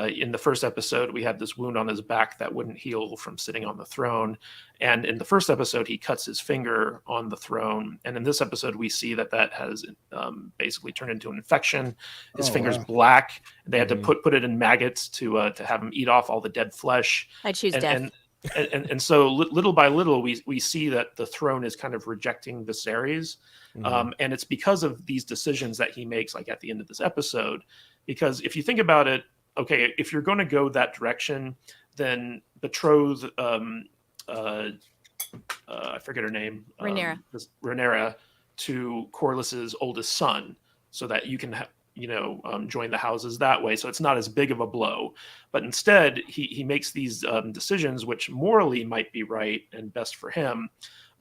[SPEAKER 3] In the first episode, we had this wound on his back that wouldn't heal from sitting on the throne. And in the first episode, he cuts his finger on the throne. And in this episode, we see that has basically turned into an infection. His finger's black. They had to put it in maggots to have him eat off all the dead flesh.
[SPEAKER 4] I choose death.
[SPEAKER 3] And so little by little, we see that the throne is kind of rejecting Viserys. And it's because of these decisions that he makes, like at the end of this episode. Because if you think about it, okay, if you're going to go that direction, then betroth, I forget her name, Rhaenyra, to Corlys's oldest son, so that you can, join the houses that way. So it's not as big of a blow. But instead, he makes these decisions, which morally might be right and best for him,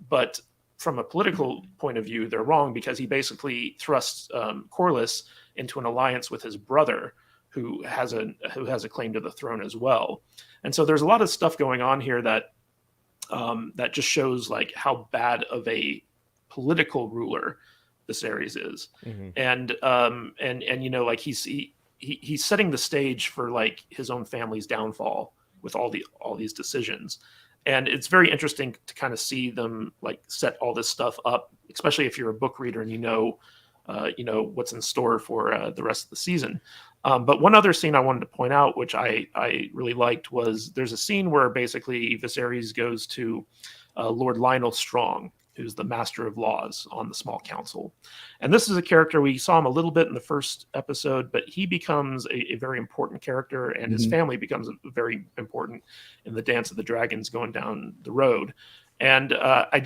[SPEAKER 3] but from a political point of view, they're wrong, because he basically thrusts Corlys into an alliance with his brother, who has a claim to the throne as well. And so there's a lot of stuff going on here that just shows like how bad of a political ruler Viserys is. And like he's setting the stage for like his own family's downfall with all these decisions. And it's very interesting to kind of see them like set all this stuff up, especially if you're a book reader and you know what's in store for the rest of the season. But one other scene I wanted to point out, which I really liked, was there's a scene where basically Viserys goes to Lord Lionel Strong, who's the Master of Laws on the Small Council. And this is a character, we saw him a little bit in the first episode, but he becomes a very important character, and his family becomes very important in the Dance of the Dragons going down the road. And I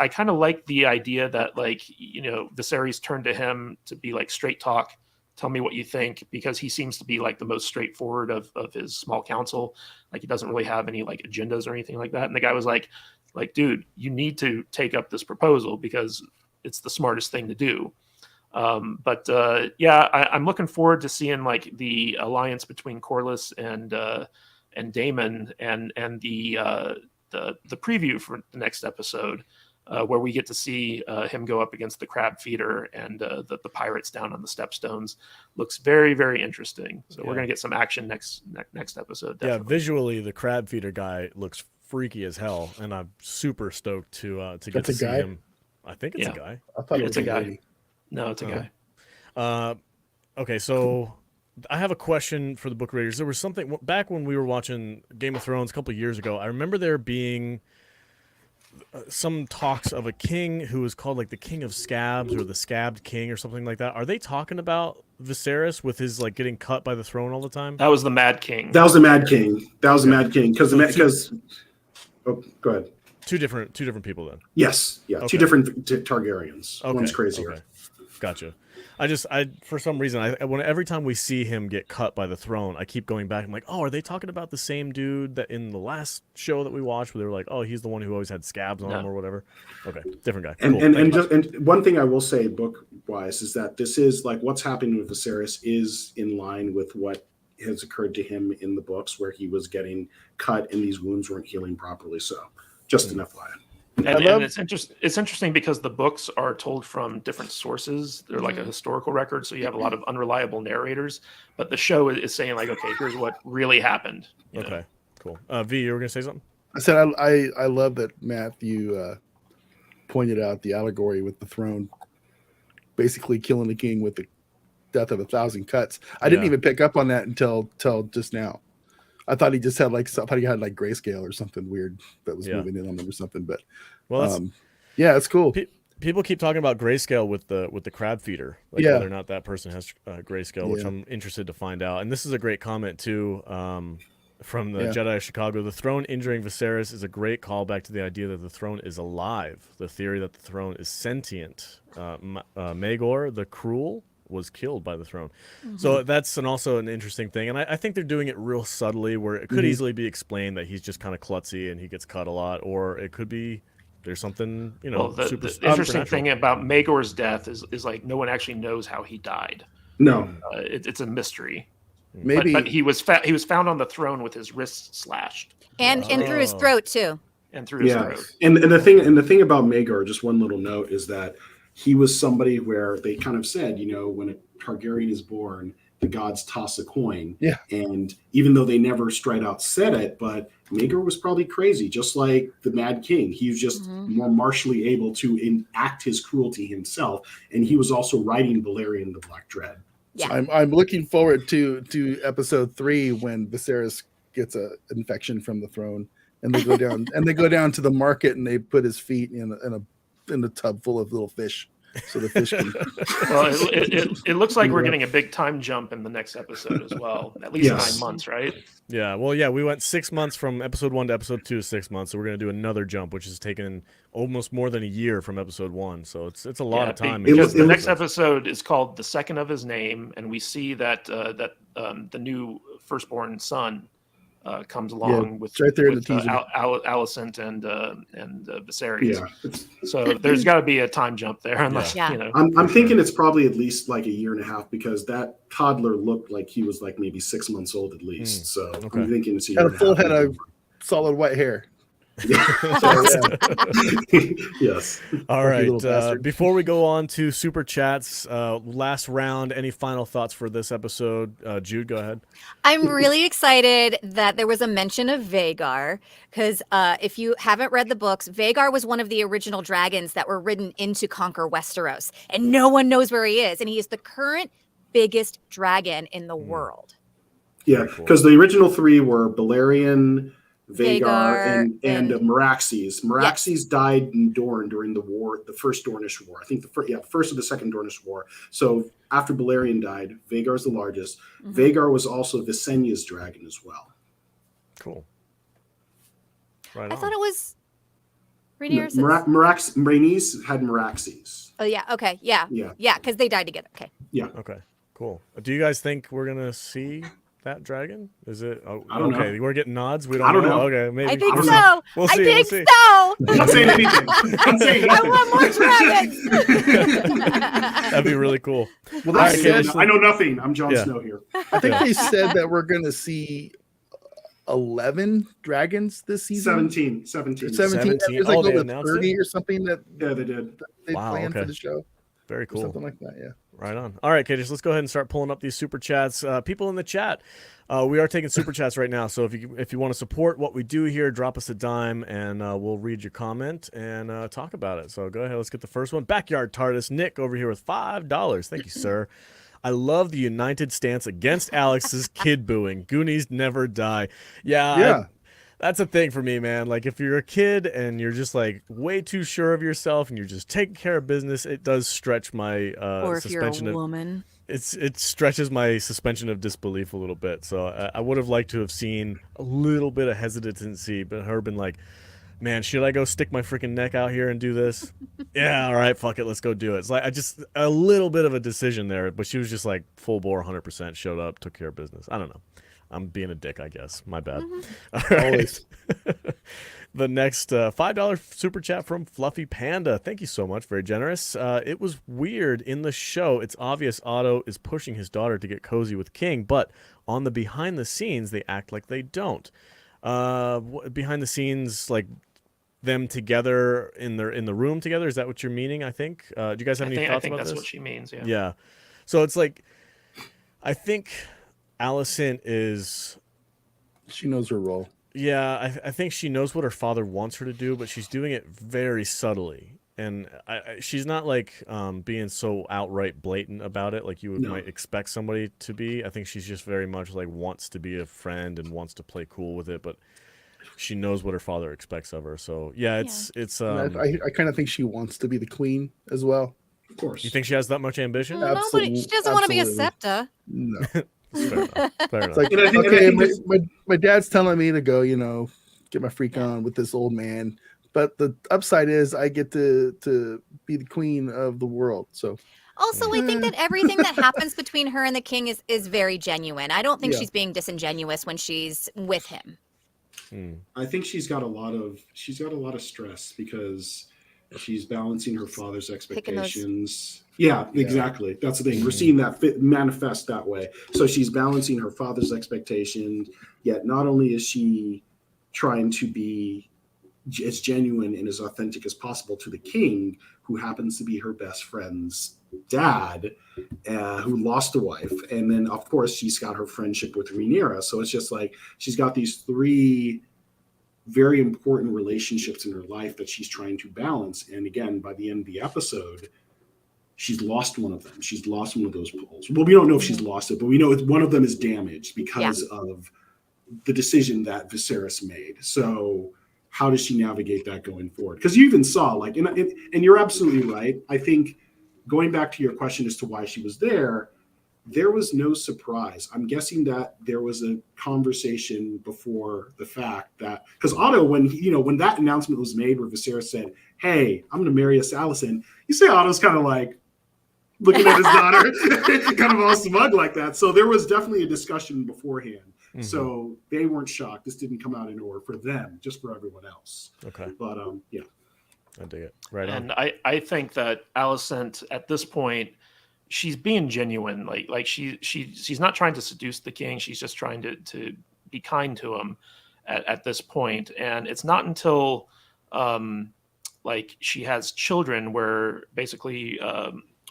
[SPEAKER 3] kind of like the idea that, like, Viserys turned to him to be like, straight talk, tell me what you think, because he seems to be like the most straightforward of his small council. Like, he doesn't really have any like agendas or anything like that. And the guy was like, dude, you need to take up this proposal because it's the smartest thing to do. I'm looking forward to seeing like the alliance between Corlys and Daemon, and the preview for the next episode, where we get to see him go up against the crab feeder and the pirates down on the stepstones. Looks very, very interesting. So we're gonna get some action next episode. Definitely.
[SPEAKER 1] Yeah, visually the crab feeder guy looks freaky as hell, and I'm super stoked to get to see him. I think it's a guy.
[SPEAKER 2] I thought
[SPEAKER 3] it's a guy. No, it's a
[SPEAKER 1] guy. Okay, so I have a question for the book readers. There was something back when we were watching Game of Thrones a couple of years ago. I remember there being some talks of a king who is called like the King of Scabs or the Scabbed King or something like that. Are they talking about Viserys with his like getting cut by the throne all the time?
[SPEAKER 3] That was the Mad King.
[SPEAKER 5] That was the Mad King. That was the
[SPEAKER 1] Okay.
[SPEAKER 5] Mad King because. Oh, go ahead.
[SPEAKER 1] Two different people then.
[SPEAKER 5] Yes, yeah,
[SPEAKER 1] Okay.
[SPEAKER 5] two different Targaryens.
[SPEAKER 1] Okay.
[SPEAKER 5] One's crazier.
[SPEAKER 1] Okay. Gotcha. I for some reason every time we see him get cut by the throne, I keep going back. I'm like, oh, are they talking about the same dude that in the last show that we watched, where they were like, oh, he's the one who always had scabs on him or whatever? Okay, different guy.
[SPEAKER 5] And
[SPEAKER 1] Cool.
[SPEAKER 5] and one thing I will say book wise is that this is like what's happening with Viserys is in line with what has occurred to him in the books, where he was getting cut and these wounds weren't healing properly. So just an FYI.
[SPEAKER 3] And it's interesting because the books are told from different sources. They're like a historical record, so you have a lot of unreliable narrators. But the show is saying like, okay, here's what really happened. You know?
[SPEAKER 1] Okay, cool. V, you were gonna say something?
[SPEAKER 2] I said I love that Matthew pointed out the allegory with the throne, basically killing the king with the death of 1,000 cuts. I didn't even pick up on that until just now. I thought he just had like grayscale or something weird that was moving in on him or something. But yeah, it's cool.
[SPEAKER 1] People keep talking about grayscale with the crab feeder, like whether or not that person has grayscale, which I'm interested to find out. And this is a great comment too from the Jedi of Chicago. The throne injuring Viserys is a great callback to the idea that the throne is alive. The theory that the throne is sentient. Maegor the Cruel was killed by the throne. So that's also an interesting thing. And I think they're doing it real subtly, where it could easily be explained that he's just kind of klutzy and he gets cut a lot, or it could be there's something,
[SPEAKER 3] the interesting thing about Maegor's death is like no one actually knows how he died.
[SPEAKER 5] No,
[SPEAKER 3] it's a mystery.
[SPEAKER 2] Maybe
[SPEAKER 3] but he was found on the throne with his wrists slashed
[SPEAKER 4] and through his throat too.
[SPEAKER 3] And through his throat.
[SPEAKER 5] And the thing about Maegor, just one little note, is that he was somebody where they kind of said, when a Targaryen is born, the gods toss a coin.
[SPEAKER 2] Yeah.
[SPEAKER 5] And even though they never straight out said it, but Maegor was probably crazy, just like the Mad King. He was just more martially able to enact his cruelty himself. And he was also writing Balerion the Black Dread.
[SPEAKER 4] Yeah.
[SPEAKER 2] I'm looking forward to episode 3 when Viserys gets an infection from the throne and they go down to the market and they put his feet in a tub full of little fish, so the fish can.
[SPEAKER 3] Well, it looks like we're getting a big time jump in the next episode as well. At least 9 months, right?
[SPEAKER 1] Yeah. Well, yeah, we went 6 months from episode 1 to episode 2 to 6 months, so we're gonna do another jump, which has taken almost more than a year from episode 1. So it's a lot of time.
[SPEAKER 3] Because the next episode is called "The Second of His Name," and we see that the new firstborn son comes along with
[SPEAKER 2] right there in the teaser.
[SPEAKER 3] Alicent and Viserys. Yeah. So there's got to be a time jump there, unless
[SPEAKER 5] I'm thinking it's probably at least like a year and a half, because that toddler looked like he was like maybe 6 months old at least. So I'm thinking it's a year
[SPEAKER 2] and a full head of solid white hair.
[SPEAKER 5] Yes.
[SPEAKER 1] All right. Before we go on to super chats, last round, any final thoughts for this episode? Jude, go ahead.
[SPEAKER 4] I'm really excited that there was a mention of Vhagar, because if you haven't read the books, Vhagar was one of the original dragons that were ridden in to conquer Westeros, and no one knows where he is, and he is the current biggest dragon in the world.
[SPEAKER 5] Yeah, because the original 3 were Balerion, Vhagar and Meraxes. Meraxes died in Dorne during the war, the first Dornish War. I think the first of the second Dornish War. So after Balerion died, Vhagar's the largest. Vhagar was also Visenya's dragon as well.
[SPEAKER 1] Cool. Right on.
[SPEAKER 4] I thought it was Rhaenyra's.
[SPEAKER 5] Rhaenys had Meraxes.
[SPEAKER 4] Oh yeah. Okay. Yeah. Yeah. Because they died together. Okay.
[SPEAKER 5] Yeah.
[SPEAKER 1] Okay. Cool. Do you guys think we're gonna see that dragon? Is it? Oh,
[SPEAKER 5] I don't know.
[SPEAKER 1] We're getting nods. We don't know. Okay, maybe.
[SPEAKER 4] I think so.
[SPEAKER 1] We'll see.
[SPEAKER 4] I think so.
[SPEAKER 5] I'm not saying anything.
[SPEAKER 4] I want more dragons.
[SPEAKER 1] That'd be really cool.
[SPEAKER 5] Well, I know nothing. I'm Jon Snow here.
[SPEAKER 2] I think they said that we're going to see 11 dragons this season.
[SPEAKER 5] 17.
[SPEAKER 2] 17.
[SPEAKER 1] 17.
[SPEAKER 2] There's like over 30 or something that
[SPEAKER 5] they did.
[SPEAKER 2] They planned for the show.
[SPEAKER 1] Very cool.
[SPEAKER 2] Something like that, yeah.
[SPEAKER 1] Right on. All right, Katie, let's go ahead and start pulling up these super chats. People in the chat, we are taking super chats right now. So if you want to support what we do here, drop us a dime, and we'll read your comment and talk about it. So go ahead, let's get the first one. Backyard TARDIS, Nick over here with $5. Thank you, sir. I love the united stance against Alex's kid booing. Goonies never die. Yeah. That's a thing for me, man. Like if you're a kid and you're just like way too sure of yourself and you're just taking care of business, it does stretch my
[SPEAKER 4] Or if you're a
[SPEAKER 1] suspension of
[SPEAKER 4] woman.
[SPEAKER 1] it stretches my suspension of disbelief a little bit. So I would have liked to have seen a little bit of hesitancy, but her been like, man, should I go stick my freaking neck out here and do this? Yeah, all right, fuck it, let's go do it. It's like I just a little bit of a decision there, but she was just like full bore, 100% showed up, took care of business. I don't know. I'm being a dick, I guess. My bad. All right.
[SPEAKER 2] Always.
[SPEAKER 1] The next $5 super chat from Fluffy Panda. Thank you so much. Very generous. It was weird in the show. It's obvious Otto is pushing his daughter to get cozy with King, but on the behind the scenes, they act like they don't. Behind the scenes, like them together in the room together. Is that what you're meaning? I think. Do you guys have any thoughts
[SPEAKER 3] I think
[SPEAKER 1] about
[SPEAKER 3] that's
[SPEAKER 1] this?
[SPEAKER 3] what she means. Yeah.
[SPEAKER 1] Yeah. So it's like, I think Alicent is.
[SPEAKER 2] She knows her role.
[SPEAKER 1] Yeah, I think she knows what her father wants her to do, but she's doing it very subtly. And she's not like being so outright blatant about it like you might expect somebody to be. I think she's just very much like wants to be a friend and wants to play cool with it, but she knows what her father expects of her. So yeah, it's
[SPEAKER 2] And I kind of think she wants to be the queen as well.
[SPEAKER 5] Of course.
[SPEAKER 1] You think she has that much ambition?
[SPEAKER 4] No, but she doesn't want to be a septa.
[SPEAKER 2] No.
[SPEAKER 1] Fair enough. Fair enough.
[SPEAKER 2] It's like,
[SPEAKER 5] And I think
[SPEAKER 2] okay,
[SPEAKER 5] this-
[SPEAKER 2] my dad's telling me to go, get my freak on with this old man. But the upside is I get to be the queen of the world. So
[SPEAKER 4] Also, I think that everything that happens between her and the king is very genuine. I don't think
[SPEAKER 2] Yeah.
[SPEAKER 4] she's being disingenuous when she's with him.
[SPEAKER 5] I think she's got a lot of stress because she's balancing her father's expectations. Yeah, exactly. That's the thing. We're seeing that manifest that way. So she's balancing her father's expectations, yet not only is she trying to be as genuine and as authentic as possible to the king, who happens to be her best friend's dad, who lost a wife. And then, of course, she's got her friendship with Rhaenyra. So it's just like she's got these three very important relationships in her life that she's trying to balance. And again, by the end of the episode, she's lost one of them. She's lost one of those poles. Well, we don't know if she's lost it, but we know one of them is damaged because of the decision that Viserys made. So how does she navigate that going forward? Because you even saw, like, and you're absolutely right. I think going back to your question as to why she was there was no surprise. I'm guessing that there was a conversation before the fact that, because Otto, when that announcement was made where Viserys said, "Hey, I'm going to marry us, Alicent," you say Otto's kind of like looking at his daughter, kind of all smug like that. So there was definitely a discussion beforehand. Mm-hmm. So they weren't shocked. This didn't come out in order for them, just for everyone else.
[SPEAKER 1] Okay.
[SPEAKER 5] But yeah.
[SPEAKER 1] I dig it. Right
[SPEAKER 3] and
[SPEAKER 1] on.
[SPEAKER 3] I think that Alicent at this point, she's being genuine. Like she's not trying to seduce the king. She's just trying to be kind to him at this point. And it's not until like she has children where basically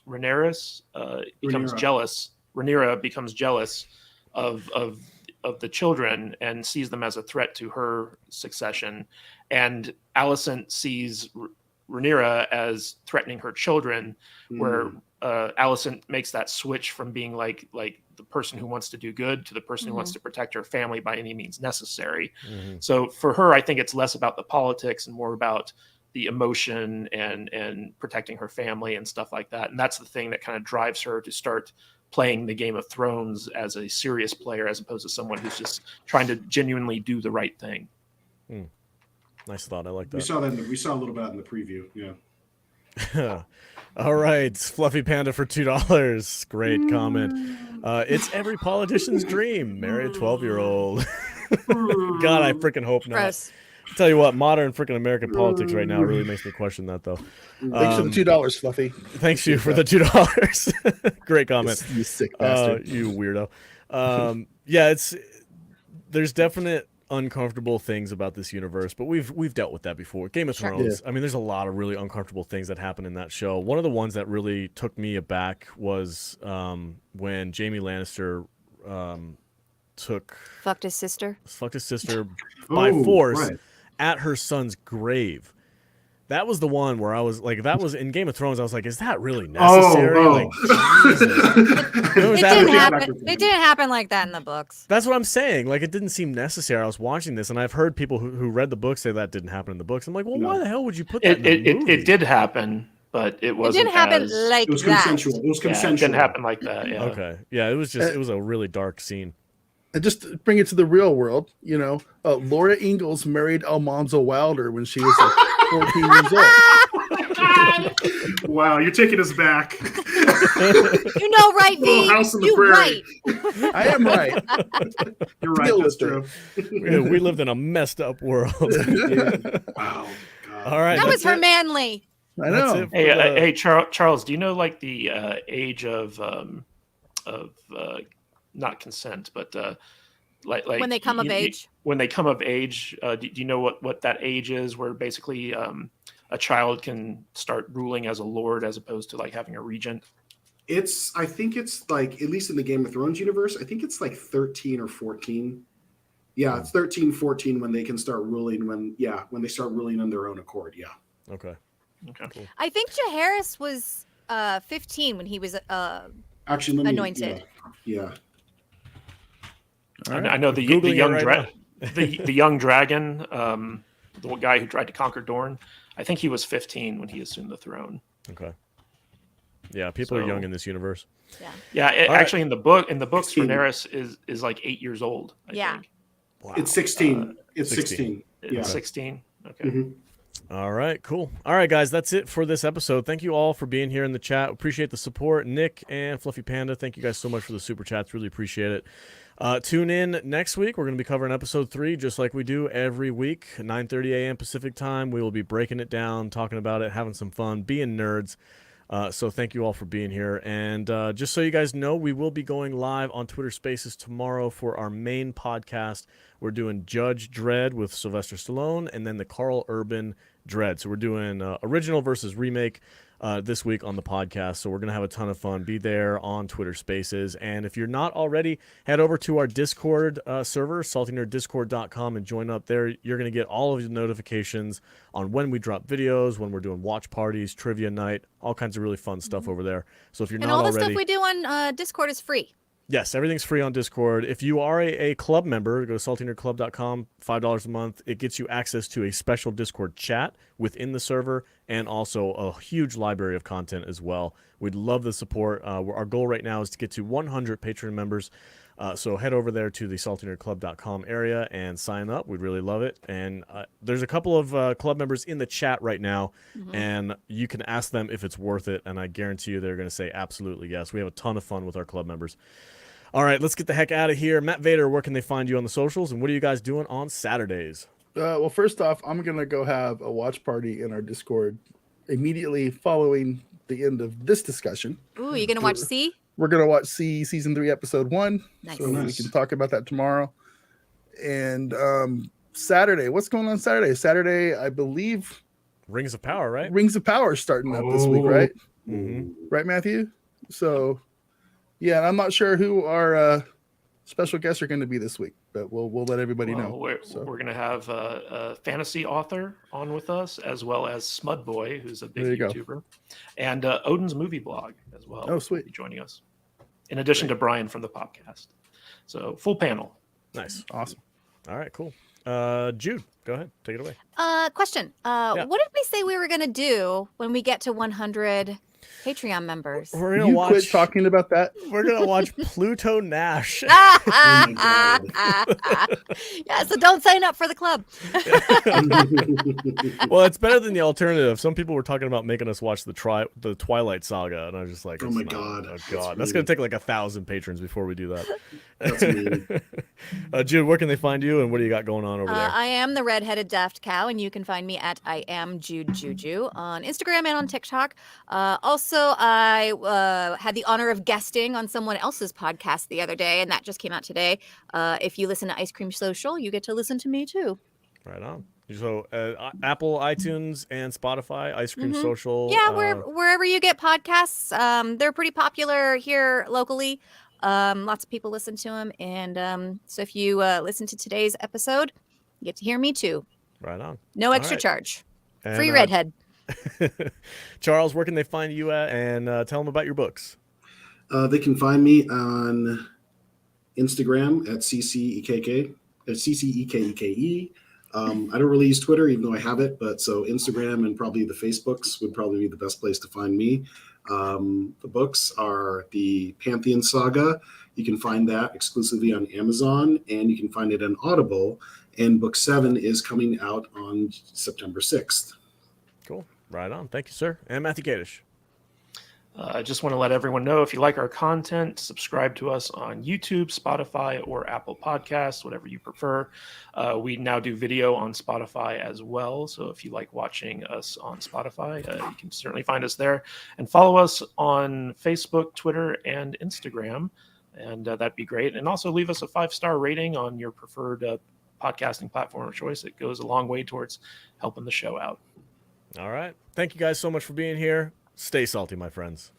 [SPEAKER 3] Rhaenyra becomes jealous. Rhaenyra becomes jealous of the children and sees them as a threat to her succession. And Alicent sees Rhaenyra as threatening her children, where Alicent makes that switch from being like the person who wants to do good to the person who wants to protect her family by any means necessary. So for her, I think it's less about the politics and more about the emotion and protecting her family and stuff like that. And that's the thing that kind of drives her to start playing the Game of Thrones as a serious player, as opposed to someone who's just trying to genuinely do the right thing.
[SPEAKER 1] Nice thought. I like that.
[SPEAKER 5] We saw a little bit in the preview. Yeah.
[SPEAKER 1] All right, Fluffy Panda for $2. Great comment. It's every politician's dream. Marry a 12-year-old. God, I freaking hope not.
[SPEAKER 4] Gross.
[SPEAKER 1] Tell you what, modern freaking American politics right now really makes me question that, though.
[SPEAKER 2] Thanks for the $2, Fluffy.
[SPEAKER 1] Thanks you for the $2. Great comment.
[SPEAKER 2] You sick bastard.
[SPEAKER 1] You weirdo. Yeah, there's definite uncomfortable things about this universe, but we've dealt with that before. Game of Thrones. I mean, there's a lot of really uncomfortable things that happen in that show. One of the ones that really took me aback was when Jaime Lannister
[SPEAKER 4] fucked his sister
[SPEAKER 1] by force
[SPEAKER 5] right.
[SPEAKER 1] at her son's grave. That was the one where I was like, that was in Game of Thrones. I was like, is that really necessary?
[SPEAKER 5] Oh,
[SPEAKER 1] Like, Jesus.
[SPEAKER 4] It
[SPEAKER 1] that
[SPEAKER 4] didn't
[SPEAKER 1] was-
[SPEAKER 4] happen. It didn't happen like that in the books.
[SPEAKER 1] That's what I'm saying. Like, it didn't seem necessary. I was watching this, and I've heard people who read the book say that didn't happen in the books. I'm like, well,
[SPEAKER 5] No.
[SPEAKER 1] why the hell would you put that in the movie?
[SPEAKER 3] It did happen, but it
[SPEAKER 4] It
[SPEAKER 3] wasn't.
[SPEAKER 4] didn't happen
[SPEAKER 3] as,
[SPEAKER 4] like
[SPEAKER 5] It was
[SPEAKER 4] that.
[SPEAKER 5] consensual. It was
[SPEAKER 3] yeah,
[SPEAKER 5] consensual.
[SPEAKER 3] it didn't happen like that. Yeah.
[SPEAKER 1] Okay. Yeah, it was just, it was a really dark scene.
[SPEAKER 2] And just to bring it to the real world, you know, Laura Ingalls married Almanzo Wilder when she was like 14 years old.
[SPEAKER 5] Wow, you're taking us back.
[SPEAKER 4] You know, right,
[SPEAKER 5] Little
[SPEAKER 4] V?
[SPEAKER 5] House on the
[SPEAKER 4] You
[SPEAKER 5] Prairie.
[SPEAKER 4] right.
[SPEAKER 2] I am right.
[SPEAKER 5] You're right.
[SPEAKER 2] Deal
[SPEAKER 5] That's
[SPEAKER 2] with it.
[SPEAKER 5] true.
[SPEAKER 1] We lived in a messed up world.
[SPEAKER 5] Yeah. Wow. God.
[SPEAKER 1] All right.
[SPEAKER 4] That was
[SPEAKER 1] that's
[SPEAKER 4] her
[SPEAKER 1] it.
[SPEAKER 4] manly.
[SPEAKER 2] I
[SPEAKER 1] That's
[SPEAKER 2] know.
[SPEAKER 1] it for
[SPEAKER 3] Hey,
[SPEAKER 1] the-
[SPEAKER 3] hey, Charles, do you know like the age of not consent, but like
[SPEAKER 4] When they come of age?
[SPEAKER 3] When they come of age, do you know what that age is? Where basically a child can start ruling as a lord as opposed to like having a regent.
[SPEAKER 5] I think it's like, at least in the Game of Thrones universe, I think it's like 13 or 14. Yeah, it's 13, 14 when they can start ruling, when they start ruling on their own accord. Yeah.
[SPEAKER 1] Okay.
[SPEAKER 3] Okay.
[SPEAKER 4] I think Jaehaerys was 15 when he was
[SPEAKER 5] Actually, let me,
[SPEAKER 4] Anointed.
[SPEAKER 5] Yeah.
[SPEAKER 2] All
[SPEAKER 3] I
[SPEAKER 2] right.
[SPEAKER 3] know the
[SPEAKER 1] Googling it
[SPEAKER 3] young
[SPEAKER 1] right
[SPEAKER 3] the young dragon, the guy who tried to conquer Dorne. I think he was 15 when he assumed the throne.
[SPEAKER 1] Okay. Yeah, people are
[SPEAKER 3] So-
[SPEAKER 1] young in this universe.
[SPEAKER 3] Yeah,
[SPEAKER 1] All right.
[SPEAKER 3] actually in the books,
[SPEAKER 5] 16.
[SPEAKER 3] Rhaenyra is like 8 years old. I
[SPEAKER 4] Yeah.
[SPEAKER 3] think.
[SPEAKER 1] Wow.
[SPEAKER 5] It's 16. It's
[SPEAKER 1] 16.
[SPEAKER 5] 16. Yeah.
[SPEAKER 3] 16. Okay.
[SPEAKER 5] Mhm.
[SPEAKER 1] All right, cool. All right, guys, that's it for this episode. Thank you all for being here in the chat. Appreciate the support. Nick and Fluffy Panda, thank you guys so much for the super chats. Really appreciate it. Tune in next week. We're going to be covering episode 3, just like we do every week, 9:30 a.m. Pacific time. We will be breaking it down, talking about it, having some fun, being nerds. So thank you all for being here. And just so you guys know, we will be going live on Twitter Spaces tomorrow for our main podcast. We're doing Judge Dredd with Sylvester Stallone and then the Carl Urban Dredd. So we're doing original versus remake this week on the podcast. So we're going to have a ton of fun. Be there on Twitter Spaces. And if you're not already, head over to our Discord server, saltynerd.discord.com, and join up there. You're going to get all of the notifications on when we drop videos, when we're doing watch parties, trivia night, all kinds of really fun stuff over there. So if you're
[SPEAKER 4] and
[SPEAKER 1] not
[SPEAKER 4] all the
[SPEAKER 1] already...
[SPEAKER 4] stuff we do on Discord is free.
[SPEAKER 1] Yes, everything's free on Discord. If you are a club member, go to saltynerdclub.com, $5 a month. It gets you access to a special Discord chat within the server and also a huge library of content as well. We'd love the support. Our goal right now is to get to 100 Patreon members. So head over there to the saltynerdclub.com area and sign up. We'd really love it. And there's a couple of club members in the chat right now, and you can ask them if it's worth it, and I guarantee you they're going to say absolutely yes. We have a ton of fun with our club members. All right, let's get the heck out of here. Matt Vader, where can they find you on the socials, and what are you guys doing on Saturdays?
[SPEAKER 2] Well, first off, I'm going to go have a watch party in our Discord immediately following the end of this discussion.
[SPEAKER 4] Ooh, you gonna watch C?
[SPEAKER 2] We're going to watch C season 3, episode 1.
[SPEAKER 4] Nice.
[SPEAKER 2] So we
[SPEAKER 5] Nice.
[SPEAKER 2] can talk about that tomorrow. And Saturday, what's going on Saturday? Saturday, I believe
[SPEAKER 1] Rings of Power, right?
[SPEAKER 2] Rings of Power is starting up this week,
[SPEAKER 5] Oh.
[SPEAKER 2] right?
[SPEAKER 1] Mhm.
[SPEAKER 2] Right, Matthew? So, yeah, and I'm not sure who our special guests are going to be this week, but we'll let everybody
[SPEAKER 3] Well,
[SPEAKER 2] know.
[SPEAKER 3] we're
[SPEAKER 2] So-
[SPEAKER 3] going to have a fantasy author on with us, as well as Smud Boy, who's a big
[SPEAKER 2] There you go.
[SPEAKER 3] YouTuber, and Odin's movie blog as well.
[SPEAKER 2] Oh, sweet.
[SPEAKER 3] will be joining us, in addition to Brian from the podcast. So full panel.
[SPEAKER 1] Nice.
[SPEAKER 2] Awesome.
[SPEAKER 1] All right, cool. Jude, go ahead. Take it away.
[SPEAKER 4] Question. What did we say we were gonna do when we get to 100 Patreon members?
[SPEAKER 1] We're going to
[SPEAKER 2] You
[SPEAKER 1] watch...
[SPEAKER 2] quit talking about that.
[SPEAKER 1] We're going to watch Pluto Nash.
[SPEAKER 5] my
[SPEAKER 4] Yeah, so don't sign up for the club.
[SPEAKER 1] Well, it's better than the alternative. Some people were talking about making us watch the Twilight Saga, and I was just like,
[SPEAKER 5] Oh
[SPEAKER 1] it's
[SPEAKER 5] my
[SPEAKER 1] not-
[SPEAKER 5] God,
[SPEAKER 1] oh
[SPEAKER 5] that's
[SPEAKER 1] god, that's
[SPEAKER 5] mean.
[SPEAKER 1] gonna take like 1,000 patrons before we do that.
[SPEAKER 5] That's mean.
[SPEAKER 1] Jude, where can they find you, and what do you got going on over there?
[SPEAKER 4] I am the redheaded daft cow, and you can find me at I am Jude Juju on Instagram and on TikTok. Also, I had the honor of guesting on someone else's podcast the other day, and that just came out today. If you listen to Ice Cream Social, you get to listen to me too.
[SPEAKER 1] Right on. So, Apple, iTunes, and Spotify, Ice Cream
[SPEAKER 4] Mhm.
[SPEAKER 1] Social.
[SPEAKER 4] Yeah, wherever you get podcasts, they're pretty popular here locally. Lots of people listen to them, and so if you listen to today's episode, you get to hear me too.
[SPEAKER 1] Right on.
[SPEAKER 4] No extra
[SPEAKER 1] right.
[SPEAKER 4] charge.
[SPEAKER 1] And,
[SPEAKER 4] Free redhead.
[SPEAKER 1] Charles, where can they find you at? And tell them about your books.
[SPEAKER 5] They can find me on Instagram at CCEKK, CCEKEKE. I don't really use Twitter, even though I have it, but so Instagram and probably the Facebooks would probably be the best place to find me. The books are the Pantheon Saga. You can find that exclusively on Amazon, and you can find it on Audible. And book 7 is coming out on September 6th.
[SPEAKER 1] Cool. Right on. Thank you, sir. And Matthew Kadish.
[SPEAKER 3] I just want to let everyone know, if you like our content, subscribe to us on YouTube, Spotify, or Apple Podcasts, whatever you prefer. We now do video on Spotify as well. So if you like watching us on Spotify, you can certainly find us there. And follow us on Facebook, Twitter, and Instagram. And that'd be great. And also leave us a 5-star rating on your preferred podcasting platform of choice. It goes a long way towards helping the show out.
[SPEAKER 1] All right. Thank you guys so much for being here. Stay salty, my friends.